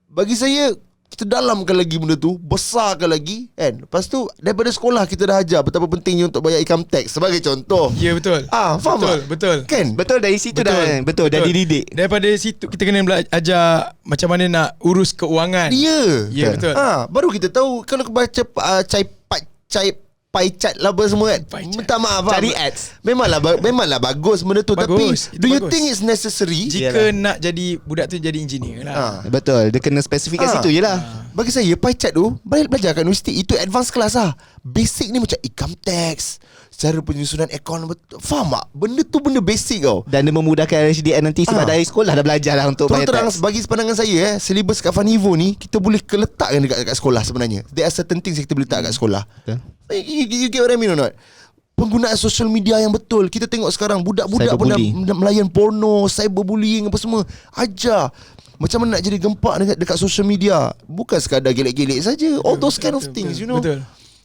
B: Bagi saya, kita dalamkan lagi benda tu, besarkan lagi kan. Lepas tu daripada sekolah kita dah ajar betapa pentingnya untuk bayar income tax sebagai contoh.
D: Ya, betul.
B: Faham tak?
D: Betul.
B: Kan?
C: Betul, dari situ dah dididik.
D: Daripada situ kita kena ajar macam mana nak urus keuangan.
B: Ya,
D: betul.
B: Baru kita tahu. Kalau kau baca pie chart lah apa semua kan. Minta maaf,
C: cari ads.
B: Memanglah bagus benda tu.
D: Bagus,
B: tapi do you think it's necessary?
D: Jika nak jadi budak tu jadi engineer lah.
C: Betul, dia kena spesifik kat situ je lah.
B: Bagi saya pie chart tu belajar kat universiti, itu advance class lah. Basic ni macam income tax, cara penyusunan akaun betul. Faham tak? Benda tu benda basic tau.
C: Dan dia memudahkan HDN nanti sebab dari sekolah dah belajar lah untuk bayar
B: terang
C: tax.
B: bagi pandangan saya silibus kat Funivo ni kita boleh letakkan dekat sekolah sebenarnya. There are certain things yang kita boleh letak kat sekolah. You get what I mean or not? Penggunaan social media yang betul. Kita tengok sekarang budak-budak pun dah melayan porno, cyberbullying apa semua. Ajar macam mana nak jadi gempak dekat social media. Bukan sekadar gelek-gelek saja. All those kind of things, you know.
D: Betul.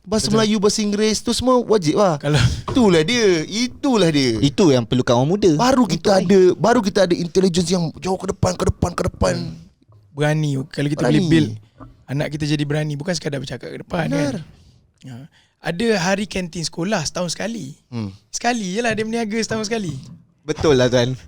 B: Bahasa Melayu, bahasa Inggeris tu semua wajib lah.
D: Kalau
B: Itulah dia.
C: Itu yang perlukan orang muda.
B: Baru kita ada intelligence yang jauh ke depan.
D: berani. Kalau kita boleh build anak kita jadi berani, bukan sekadar bercakap ke depan.
B: Benar.
D: Kan? Ada hari kantin sekolah setahun sekali. Sekali je lah dia berniaga setahun sekali.
C: Betul lah tuan.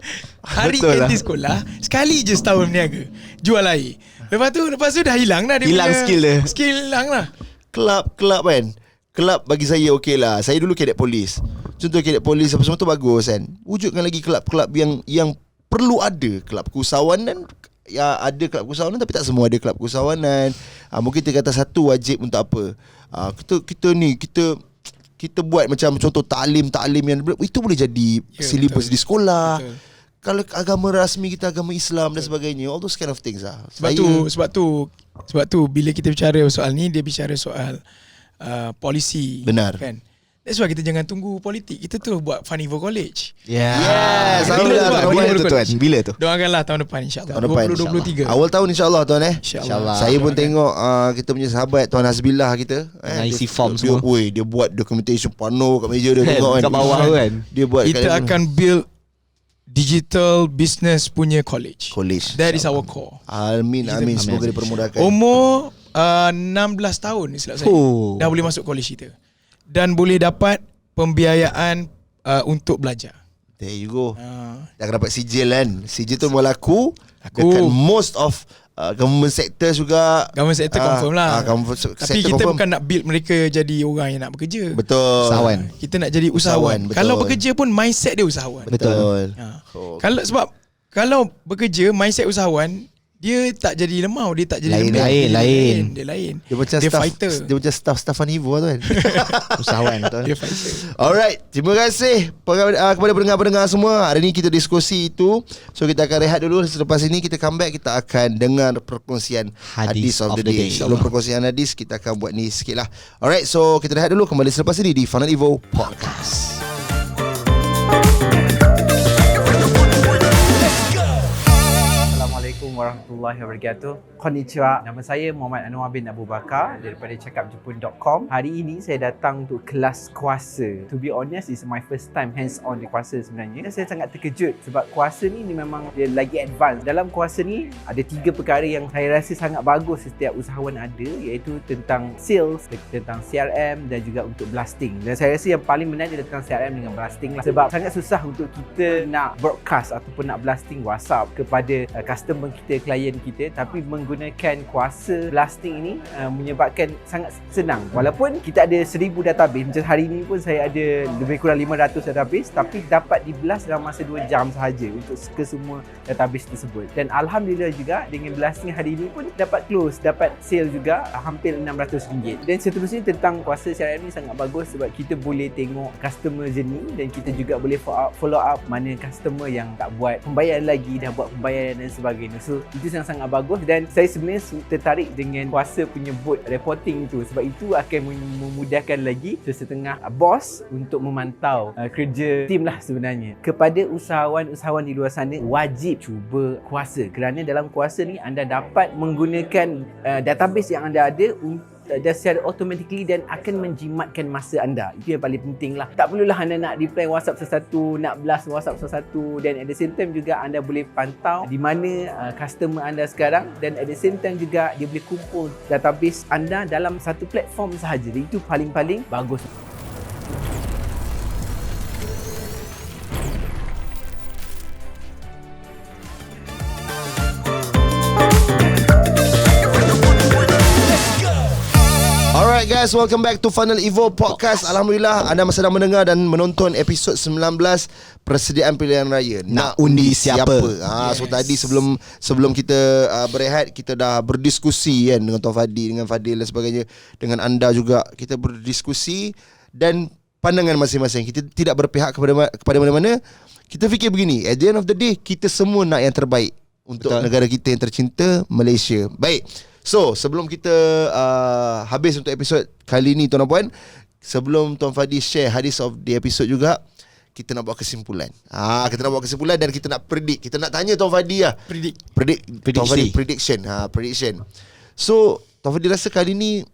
D: Hari
C: Betul
D: kantin
C: lah.
D: sekolah sekali je setahun berniaga. Jual air. Lepas tu dah hilang dah dia
C: Hilang
D: punya
C: skill dia.
D: Skill hilang lah.
B: Kelab kan. Kelab bagi saya okey lah. Saya dulu cadet polis. Contoh cadet polis apa semua tu bagus kan. Wujudkan lagi kelab-kelab yang perlu ada. Kelab keusahawanan. Ya, ada kelab keusahawanan tapi tak semua ada kelab keusahawanan. Mungkin kita kata satu wajib untuk apa. Kita buat macam contoh taklim yang itu boleh jadi silibus di sekolah.
D: Betul.
B: Kalau agama rasmi kita agama Islam dan sebagainya, all those kind of things lah.
D: Sebab tu bila kita bicara soal ni, dia bicara soal polisi.
B: Benar.
D: Kan? That's why kita jangan tunggu politik. Kita terus buat Funivo College.
C: Yes.
D: Bila tu
C: tuan? Bila tu?
D: Doakanlah tahun depan insya-Allah.
B: Tahun depan
D: 2023.
B: Awal tahun insya-Allah tuan
D: InsyaAllah.
B: Saya pun tengok kita punya sahabat Tuan Hasbillah kita
C: isi form
B: dia,
C: semua.
B: dia buat documentation penuh kat meja dia tengok kan.
C: Kat bawah kan.
B: Dia buat
D: Kita akan build digital business punya college. That is our core.
B: Amin. Semoga dipermudahkan.
D: Umur 16 tahun silap saya. Dah boleh masuk college kita. Dan boleh dapat pembiayaan untuk belajar.
B: There you go. Dah dapat sijil kan. Sijil tu berlaku dekat most of government sector juga.
D: Government sector confirm lah. Tapi kita
B: confirm.
D: bukan nak build mereka jadi orang yang nak bekerja.
B: Betul.
C: Usahawan.
D: Kita nak jadi usahawan.
B: Betul.
D: Kalau bekerja pun mindset dia usahawan.
B: Betul.
D: Kalau bekerja mindset usahawan, dia tak jadi lemau, dia tak jadi lembut.
C: Lain.
D: Dia lain.
B: Dia macam
D: fighter.
B: Dia macam staff Funivo tu kan.
C: Usahawan tuan.
D: Dia fighter.
B: Alright, terima kasih kepada pendengar-pendengar semua. Hari ni kita diskusi itu. So kita akan rehat dulu. Selepas ini kita come back, kita akan dengar perkongsian hadis of the day. Sebelum perkongsian hadis, kita akan buat ni sikit lah. Alright, so kita rehat dulu. Kembali selepas ini di Funnel Evo Podcast.
E: Assalamualaikum warahmatullahi wabarakatuh. Konnichiwa. Nama saya Muhammad Anwar bin Abu Bakar daripada cakapjepun.com. Hari ini saya datang untuk kelas kuasa. To be honest, it's my first time hands on di kuasa sebenarnya. Dan saya sangat terkejut sebab kuasa ni memang dia lagi advance. Dalam kuasa ni ada 3 perkara yang saya rasa sangat bagus setiap usahawan ada, iaitu tentang sales, tentang CRM dan juga untuk blasting. Dan saya rasa yang paling menarik tentang CRM dengan blasting lah. Sebab sangat susah untuk kita nak broadcast ataupun nak blasting WhatsApp kepada customer kita, klien kita, tapi menggunakan kuasa blasting ini menyebabkan sangat senang. Walaupun kita ada 1000 database, macam hari ini pun saya ada lebih kurang 500 database, tapi dapat di-blast dalam masa 2 jam sahaja untuk ke semua database tersebut. Dan alhamdulillah juga dengan blasting hari ini pun dapat close, dapat sale juga hampir RM600. Dan seterusnya tentang kuasa CRM ni sangat bagus sebab kita boleh tengok customer journey dan kita juga boleh follow up mana customer yang tak buat pembayaran lagi, dah buat pembayaran dan sebagainya. So itu sangat bagus dan saya sebenarnya tertarik dengan kuasa penyebut reporting itu sebab itu akan memudahkan lagi setengah bos untuk memantau kerja tim lah sebenarnya. Kepada usahawan-usahawan di luar sana, wajib cuba kuasa kerana dalam kuasa ni anda dapat menggunakan database yang anda ada dan secara automatically dan akan menjimatkan masa anda. Itu yang paling penting lah. Tak perlulah anda nak reply WhatsApp sesuatu, nak blast WhatsApp sesuatu, dan at the same time juga anda boleh pantau di mana customer anda sekarang, dan at the same time juga dia boleh kumpul database anda dalam satu platform sahaja. Itu paling-paling bagus.
B: Alright guys, welcome back to Funnel Evo Podcast. Alhamdulillah anda masih sedang mendengar dan menonton episod 19 persediaan pilihan raya. Nak undi siapa? So tadi sebelum kita berehat, kita dah berdiskusi kan dengan Tuan Fadi, dengan Fadil dan sebagainya, dengan anda juga kita berdiskusi, dan pandangan masing-masing. Kita tidak berpihak kepada mana-mana. Kita fikir begini, at the end of the day, kita semua nak yang terbaik untuk negara kita yang tercinta, Malaysia. Baik. So, sebelum kita habis untuk episod kali ni, tuan-tuan puan, sebelum Tuan Fadi share hadis of the episode juga, kita nak buat kesimpulan. Kita nak buat kesimpulan dan kita nak predict. Kita nak tanya Tuan Fadi lah. Tuan Fadi prediction. So, Tuan Fadi rasa kali ni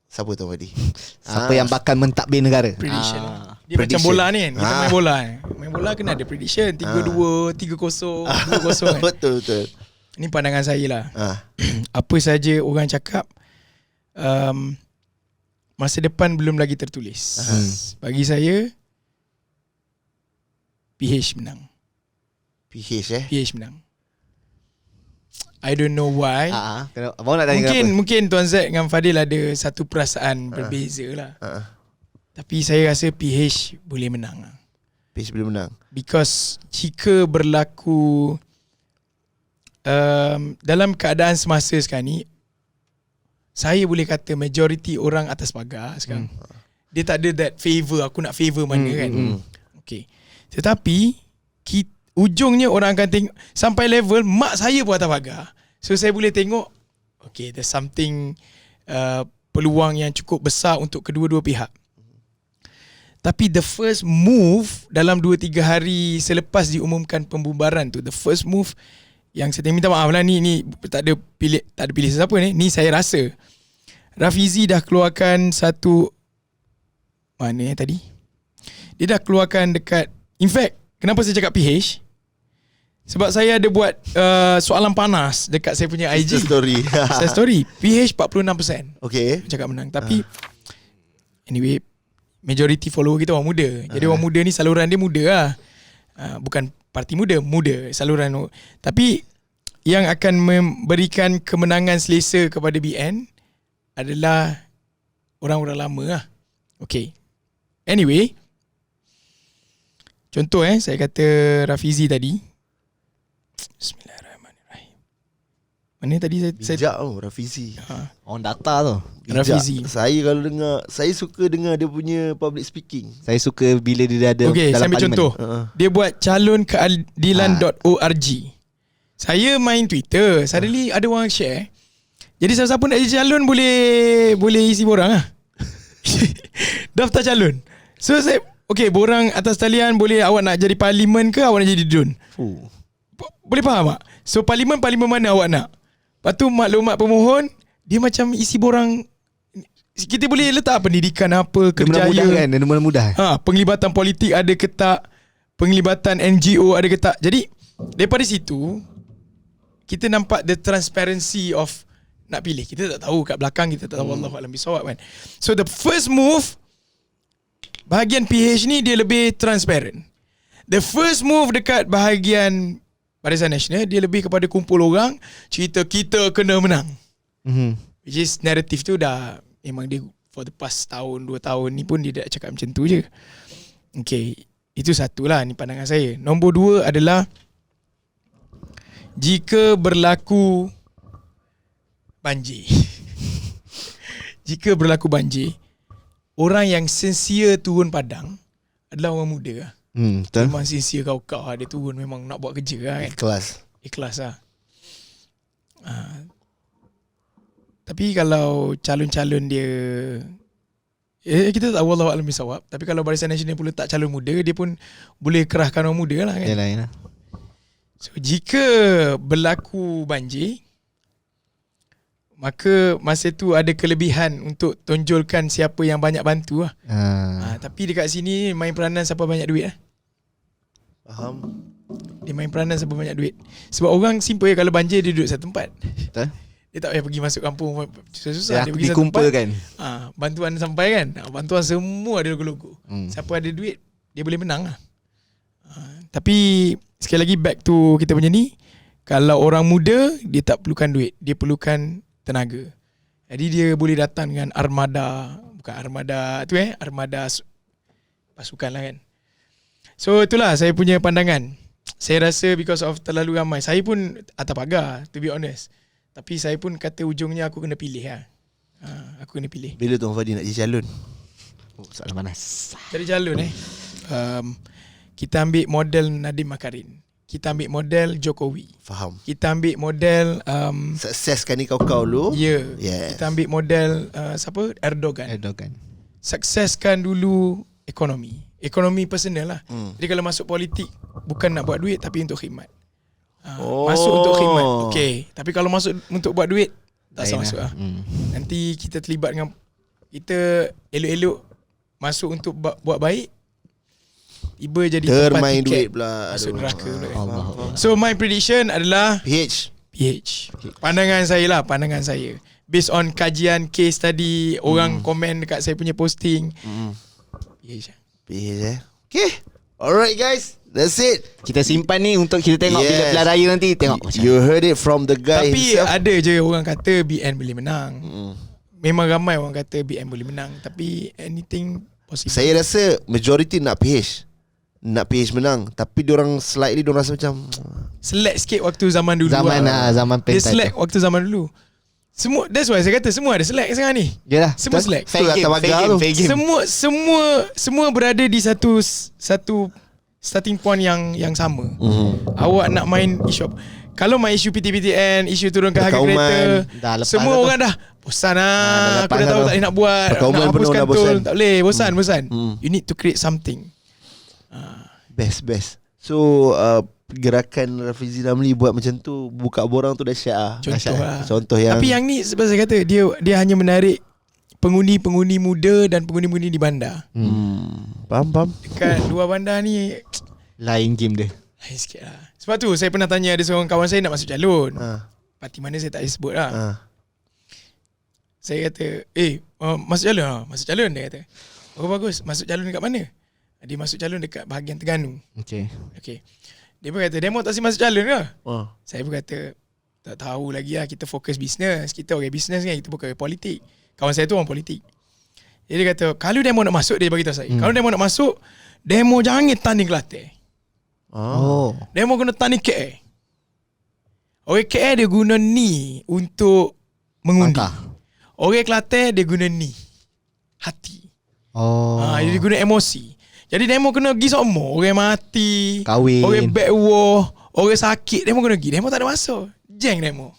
B: siapa Tuan Fadi?
C: Siapa yang bakal mentadbir negara?
D: Prediction. Dia prediction. Macam bola ni kan. Kita main bola. Main bola kena ada prediction. 3-2, 3-0, 2-0 kan.
B: Betul.
D: Ini pandangan saya lah. Apa saja orang cakap, masa depan belum lagi tertulis. Bagi saya, PH menang. PH menang. I don't know why.
C: Abang nak tanya
D: mungkin Tuan Zack dengan Fadil ada satu perasaan berbeza lah. Tapi saya rasa PH boleh menang.
B: PH boleh menang.
D: Because jika berlaku dalam keadaan semasa sekarang ni, saya boleh kata majoriti orang atas pagar sekarang. Dia tak ada that favor, aku nak favor mana kan. Okay. Tetapi ujungnya orang akan tengok sampai level mak saya pun atas pagar. So saya boleh tengok, okay, there's something peluang yang cukup besar untuk kedua-dua pihak. Tapi the first move dalam 2-3 hari selepas diumumkan pembubaran tu, the first move yang saya minta maaf lah, ni tak ada pilih sesiapa ni saya rasa Rafizi dah keluarkan satu, mana tadi? Dia dah keluarkan dekat, in fact, kenapa saya cakap PH? Sebab saya ada buat soalan panas dekat saya punya IG story. PH 46%.
B: Okay.
D: Cakap menang. Tapi anyway, majority follower kita orang muda. Jadi orang muda ni saluran dia muda lah. Bukan parti muda saluran. Tapi yang akan memberikan kemenangan selesa kepada BN adalah orang-orang lama lah. Okay. Anyway, contoh saya kata Rafizi tadi. Bismillahirrahmanirrahim. Mana tadi
B: bijak Rafizi.
C: Orang data tu.
D: Rafizi.
B: Saya kalau dengar, saya suka dengar dia punya public speaking.
C: Saya suka bila dia ada
D: okay,
C: dalam
D: saya ambil contoh. Dia buat calonkeadilan.org. Saya main Twitter, suddenly ada orang share. Jadi siapa-siapa nak jadi calon boleh isi borang lah. Daftar calon. So saya, okay, borang atas talian boleh awak nak jadi parlimen ke awak nak jadi DUN. Boleh faham tak? So parlimen mana awak nak? Lepas tu maklumat pemohon, dia macam isi borang. Kita boleh letak pendidikan apa, kerjaya
C: kan? Dia mudah.
D: Penglibatan politik ada ke tak, penglibatan NGO ada ke tak. Jadi daripada situ kita nampak the transparency of nak pilih. Kita tak tahu kat belakang, kita tak tahu Allahu a'lam bisawab kan. So the first move, bahagian PH ni dia lebih transparent. The first move dekat bahagian Barisan Nasional, dia lebih kepada kumpul orang, cerita kita kena menang. Which is narrative tu dah memang dia for the past tahun 2 tahun ni pun dia dah cakap macam tu je. Okay, itu satulah, ni pandangan saya. Nombor 2 adalah jika berlaku banjir. Jika berlaku banjir, orang yang sincere turun padang adalah orang muda lah.
C: Betul.
D: Memang sincere kau dia turun memang nak buat kerja lah kan. Ikhlas lah. Tapi kalau calon-calon dia kita tak tahu Allahu a'lam bisawab. Tapi kalau Barisan Nasional pun letak calon muda, dia pun boleh kerahkan orang muda lah kan.
C: Yalah.
D: So jika berlaku banjir, maka masa tu ada kelebihan untuk tonjolkan siapa yang banyak bantu lah. Tapi dekat sini main peranan siapa banyak duit lah.
B: Faham.
D: Dia main peranan siapa banyak duit. Sebab orang simple kalau banjir dia duduk satu tempat.
C: Betul.
D: Dia tak payah pergi masuk kampung susah-susah. Dia pergi
C: satu tempat
D: kan. Bantuan sampai kan. Bantuan semua ada logo-logo. Siapa ada duit dia boleh menang lah. Tapi sekali lagi back to kita punya ni, kalau orang muda dia tak perlukan duit, dia perlukan tenaga. Jadi dia boleh datang dengan armada, bukan armada tu armada pasukan lah kan. So itulah saya punya pandangan. Saya rasa because of terlalu ramai, saya pun atas pagar to be honest. Tapi saya pun kata ujungnya aku kena pilih lah. Aku kena pilih.
B: Bila Tuan Fadi nak jadi calon?
C: Soalan panas.
D: Cari calon kita ambil model Nadiem Makarim. Kita ambil model Jokowi.
B: Faham.
D: Kita ambil model
B: Sukseskan ni kau dulu.
D: Yes. Kita ambil model siapa? Erdogan. Sukseskan dulu ekonomi personal lah. Jadi kalau masuk politik bukan nak buat duit tapi untuk khidmat. Masuk untuk khidmat. Okey, tapi kalau masuk untuk buat duit tak usah masuk lah. Nanti kita terlibat dengan kita elok-elok masuk untuk buat baik, tiba jadi
B: termain duit pula.
D: Masuk neraka pula. So my prediction adalah
B: PH.
D: Pandangan saya based on kajian case study, orang komen dekat saya punya posting. PH.
B: Okay. Alright guys, that's it.
C: Kita simpan ni untuk kita tengok bila pilihan raya nanti. Tengok macam
B: You heard it from the guy
D: Tapi
B: himself.
D: ada je orang kata BN boleh menang. Memang ramai orang kata BN boleh menang, tapi anything possible.
B: Saya rasa majority nak PH. Nak PH menang. Tapi diorang slightly diorang rasa macam
D: select sikit waktu zaman dulu.
C: Zaman
D: dia select waktu zaman dulu. Semua, that's why saya kata semua ada select sekarang ni.
C: Yalah,
D: semua select.
C: Fair game.
D: Semua berada di satu starting point yang sama. Awak nak main isu apa? Kalau main isu PTPTN, isu turunkan harga kereta, semua orang dah bosan lah. Aku dah tahu tak boleh nak buat, nak hapuskan tol, tak boleh, bosan. You need to create something.
B: Best. So gerakan Rafizi Ramli buat macam tu, buka borang tu dahsyat. Contoh yang.
D: Tapi yang ni sebab saya kata dia hanya menarik pengundi-pengundi muda dan pengundi-pengundi di bandar.
B: Faham.
D: Dekat dua bandar ni
C: lain game dia.
D: Lain sikit lah. Sebab tu saya pernah tanya ada seorang kawan saya nak masuk calon. Parti mana saya tak boleh sebut lah. Saya kata, masuk calon lah. Masuk calon, dia kata. Oh bagus, masuk calon dekat mana? Dia masuk calon dekat bahagian Terengganu. Okay. Dia pun kata, demo tak si masuk calon ke? Saya pun kata, tak tahu lagi lah, kita fokus bisnes. Kita orang bisnes kan, kita bukan politik. Kawan saya tu orang politik. Jadi dia kata, kalau demo nak masuk, dia bagi tahu saya. Kalau demo nak masuk, demo jangan tanding Kelantan. Demo guna tanding KL. Orang KL dia guna ni untuk mengundi. Orang Kelantan dia guna ni hati. Dia guna emosi. Jadi demo kena pergi semua. Orang mati,
C: kahwin,
D: orang back war, orang sakit, demo kena pergi. Demo tak ada masuk. Jeng demo.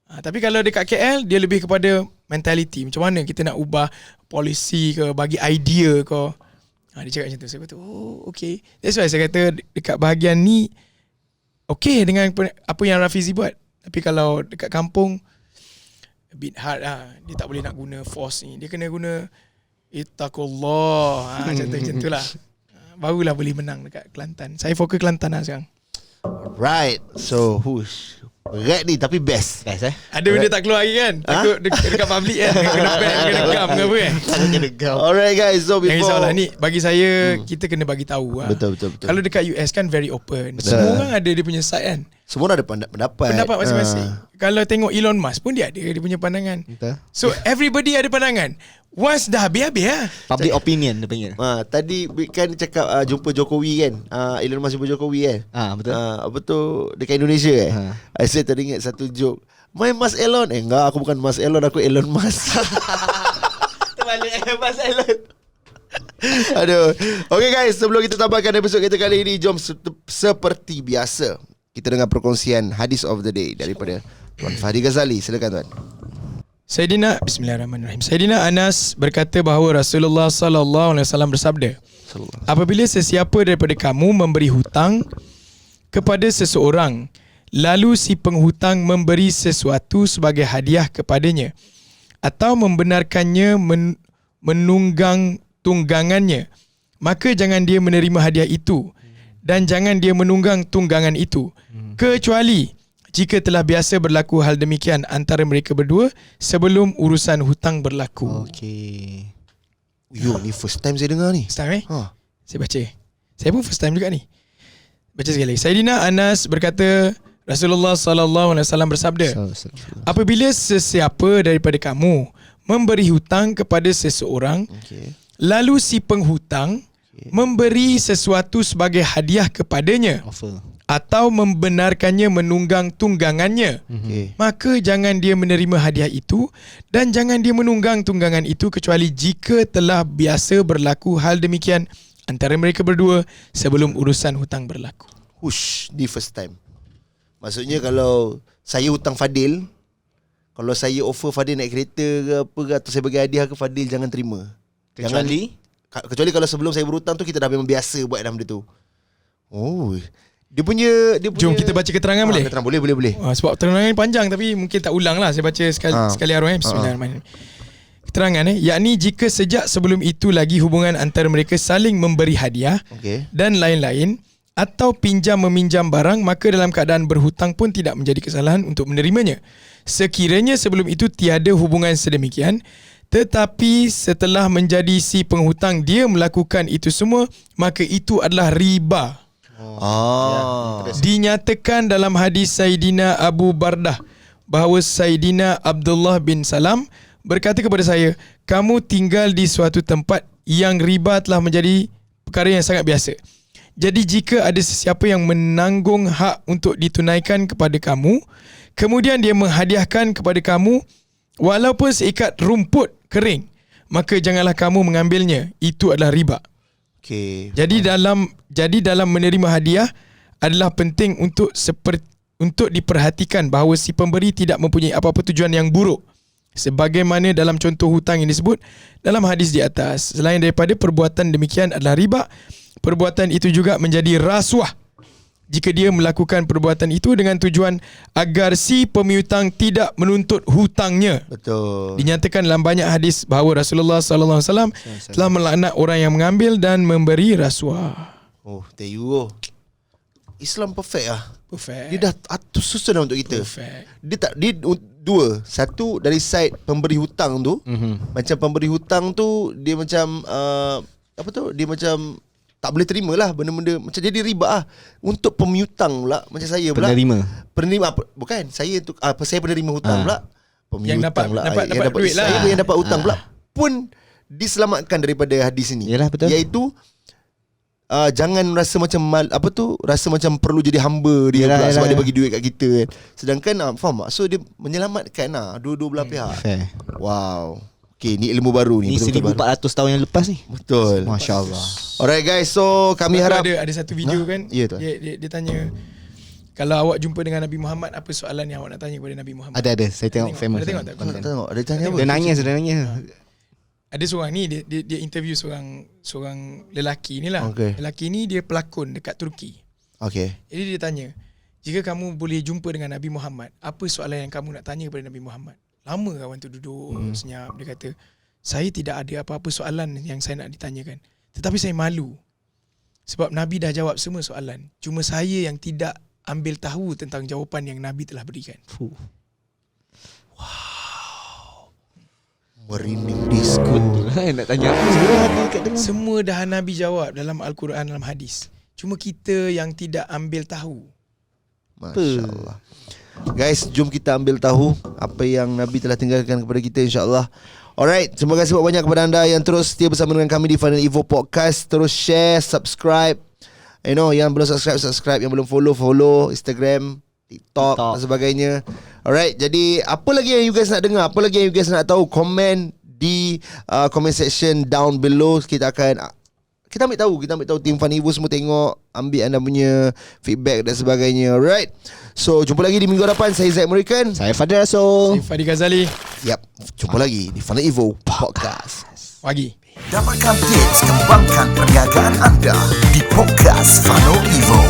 D: Tapi kalau dekat KL, dia lebih kepada mentality. Macam mana kita nak ubah polisi ke, bagi idea ke. Dia cakap macam tu. Saya kata, okay. That's why saya kata dekat bahagian ni, okay dengan apa yang Rafizi buat. Tapi kalau dekat kampung, a bit hard lah. Dia tak boleh nak guna force ni. Dia kena guna Ittaqullah. Macam tu lah. Barulah boleh menang dekat Kelantan. Saya fokus Kelantan lah sekarang.
B: Right. So who's berat ni tapi best.
D: Ada benda tak keluar lagi kan? Takut dekat public kan. Kena ban, kena gam ke apa kan?
B: Alright guys. So before,
D: yang risaulah ni bagi saya kita kena bagi tahu lah.
B: Betul.
D: Kalau dekat US kan very open. Semua orang ada dia punya side kan.
B: Semua ada pendapat
D: masing-masing. Kalau tengok Elon Musk pun dia ada dia punya pandangan.
C: Betul.
D: So everybody ada pandangan. Once dah habis lah.
C: Public opinion dia panggil.
B: Tadi kan cakap jumpa Jokowi kan. Elon Musk jumpa Jokowi kan.
C: Betul.
B: Apa tu dekat Indonesia kan. Saya teringat satu joke. My Mas Elon. Enggak, aku bukan Mas Elon, aku Elon Musk.
C: Terbalik Mas Elon.
B: Aduh. Okay guys, sebelum kita tambahkan episod kita kali ini, jom seperti biasa kita dengar perkongsian hadis of the day daripada Tuan Fahdi Ghazali. Silakan tuan.
D: Bismillahirrahmanirrahim. Sayyidina Anas berkata bahawa Rasulullah sallallahu alaihi wasallam bersabda, apabila sesiapa daripada kamu memberi hutang kepada seseorang, lalu si penghutang memberi sesuatu sebagai hadiah kepadanya atau membenarkannya menunggang tunggangannya, maka jangan dia menerima hadiah itu dan jangan dia menunggang tunggangan itu, kecuali jika telah biasa berlaku hal demikian antara mereka berdua sebelum urusan hutang berlaku.
C: Okay.
B: Ni first time saya dengar ni.
D: First time Saya baca. Saya pun first time juga ni. Baca sekali lagi. Sayyidina Anas berkata, Rasulullah sallallahu alaihi wasallam bersabda, apabila sesiapa daripada kamu memberi hutang kepada seseorang, lalu si penghutang memberi sesuatu sebagai hadiah kepadanya
C: Offer.
D: atau membenarkannya menunggang tunggangannya, maka jangan dia menerima hadiah itu dan jangan dia menunggang tunggangan itu kecuali jika telah biasa berlaku hal demikian antara mereka berdua sebelum urusan hutang berlaku.
B: Hush, di first time. Maksudnya kalau saya hutang Fadil, kalau saya offer Fadil naik kereta ke apa ke, atau saya bagi hadiah ke Fadil, jangan terima. Kecuali kalau sebelum saya berhutang tu kita dah memang biasa buat dalam benda tu. Oh, dia punya
D: Jom kita baca keterangan boleh?
B: Keterangan boleh.
D: Sebab keterangan ni panjang tapi mungkin tak ulang lah. Saya baca sekali arwah. Bismillahirrahmanirrahim. Keterangan yakni jika sejak sebelum itu lagi hubungan antara mereka saling memberi hadiah dan lain-lain atau pinjam meminjam barang, maka dalam keadaan berhutang pun tidak menjadi kesalahan untuk menerimanya. Sekiranya sebelum itu tiada hubungan sedemikian, tetapi setelah menjadi si penghutang dia melakukan itu semua, maka itu adalah riba. Dinyatakan dalam hadis Sayyidina Abu Bardah bahawa Sayyidina Abdullah bin Salam berkata kepada saya, kamu tinggal di suatu tempat yang riba telah menjadi perkara yang sangat biasa. Jadi jika ada sesiapa yang menanggung hak untuk ditunaikan kepada kamu, kemudian dia menghadiahkan kepada kamu walaupun seikat rumput kering, maka janganlah kamu mengambilnya. Itu adalah riba. Jadi dalam menerima hadiah adalah penting untuk diperhatikan bahawa si pemberi tidak mempunyai apa-apa tujuan yang buruk. Sebagaimana dalam contoh hutang yang disebut dalam hadis di atas. Selain daripada perbuatan demikian adalah riba, perbuatan itu juga menjadi rasuah jika dia melakukan perbuatan itu dengan tujuan agar si pemiutang tidak menuntut hutangnya.
B: Betul.
D: Dinyatakan dalam banyak hadis bahawa Rasulullah SAW telah melaknat orang yang mengambil dan memberi rasuah.
B: Oh, there you go. Islam perfect lah.
D: Perfect.
B: Dia dah susun dah untuk kita.
D: Perfect.
B: Dia dua. Satu dari side pemberi hutang tu. Macam pemberi hutang tu dia macam dia macam tak boleh terima lah benda-benda macam jadi riba lah. Untuk pemiutang pula macam saya pula. Penerima bukan saya tu saya penerima hutang pula.
D: Yang dapat duit lah.
B: Saya yang dapat hutang pula pun diselamatkan daripada hadis ini.
C: Yalah, betul.
B: Iaitu jangan rasa macam rasa macam perlu jadi hamba dia pula sebab dia bagi duit kat kita kan. Sedangkan faham tak? So dia menyelamatkan dua-dua belah pihak.
C: Fair.
B: Wow. Okay, ni ilmu baru ni.
C: Ni 1400 tahun yang lepas ni.
B: Betul.
C: Masya-Allah.
B: Alright guys, so kami harap
D: ada satu video kan.
B: Ya, tu.
D: Dia tanya, kalau awak jumpa dengan Nabi Muhammad, apa soalan yang awak nak tanya kepada Nabi Muhammad?
C: Ada. Saya tengok famous.
D: Ada tengok tak?
B: Tengok. Ada tanya apa?
C: Dia nangis.
D: Ada seorang ni dia interview seorang lelaki ni lah. Lelaki ni dia pelakon dekat Turki. Jadi dia tanya, jika kamu boleh jumpa dengan Nabi Muhammad, apa soalan yang kamu nak tanya kepada Nabi Muhammad? Lama kawan tu duduk senyap. Dia kata, saya tidak ada apa-apa soalan yang saya nak ditanyakan, tetapi saya malu sebab Nabi dah jawab semua soalan. Cuma saya yang tidak ambil tahu tentang jawapan yang Nabi telah berikan.
B: Merinding disco.
C: Nak tanya apa?
D: Semua dah Nabi jawab dalam Al-Quran, dalam hadis. Cuma kita yang tidak ambil tahu.
B: Masya-Allah. Guys, jom kita ambil tahu apa yang Nabi telah tinggalkan kepada kita, insya-Allah. Alright, terima kasih banyak kepada anda yang terus setia bersama dengan kami di Final Evo Podcast. Terus share, subscribe. Yang belum subscribe, yang belum follow Instagram, TikTok dan sebagainya. Alright, jadi apa lagi yang you guys nak dengar? Apa lagi yang you guys nak tahu? Komen di comment section down below. Kita ambil tahu tim Fun Evo semua tengok, ambil anda punya feedback dan sebagainya. Alright. So jumpa lagi di minggu depan. Saya Zaid Murikan.
C: Saya Fadil Rasul.
D: Saya Fadi Ghazali.
B: Jumpa lagi di Fun Evo Podcast.
D: Pagi.
A: Dapatkan tips kembangkan perniagaan anda di Podcast Fano Evo.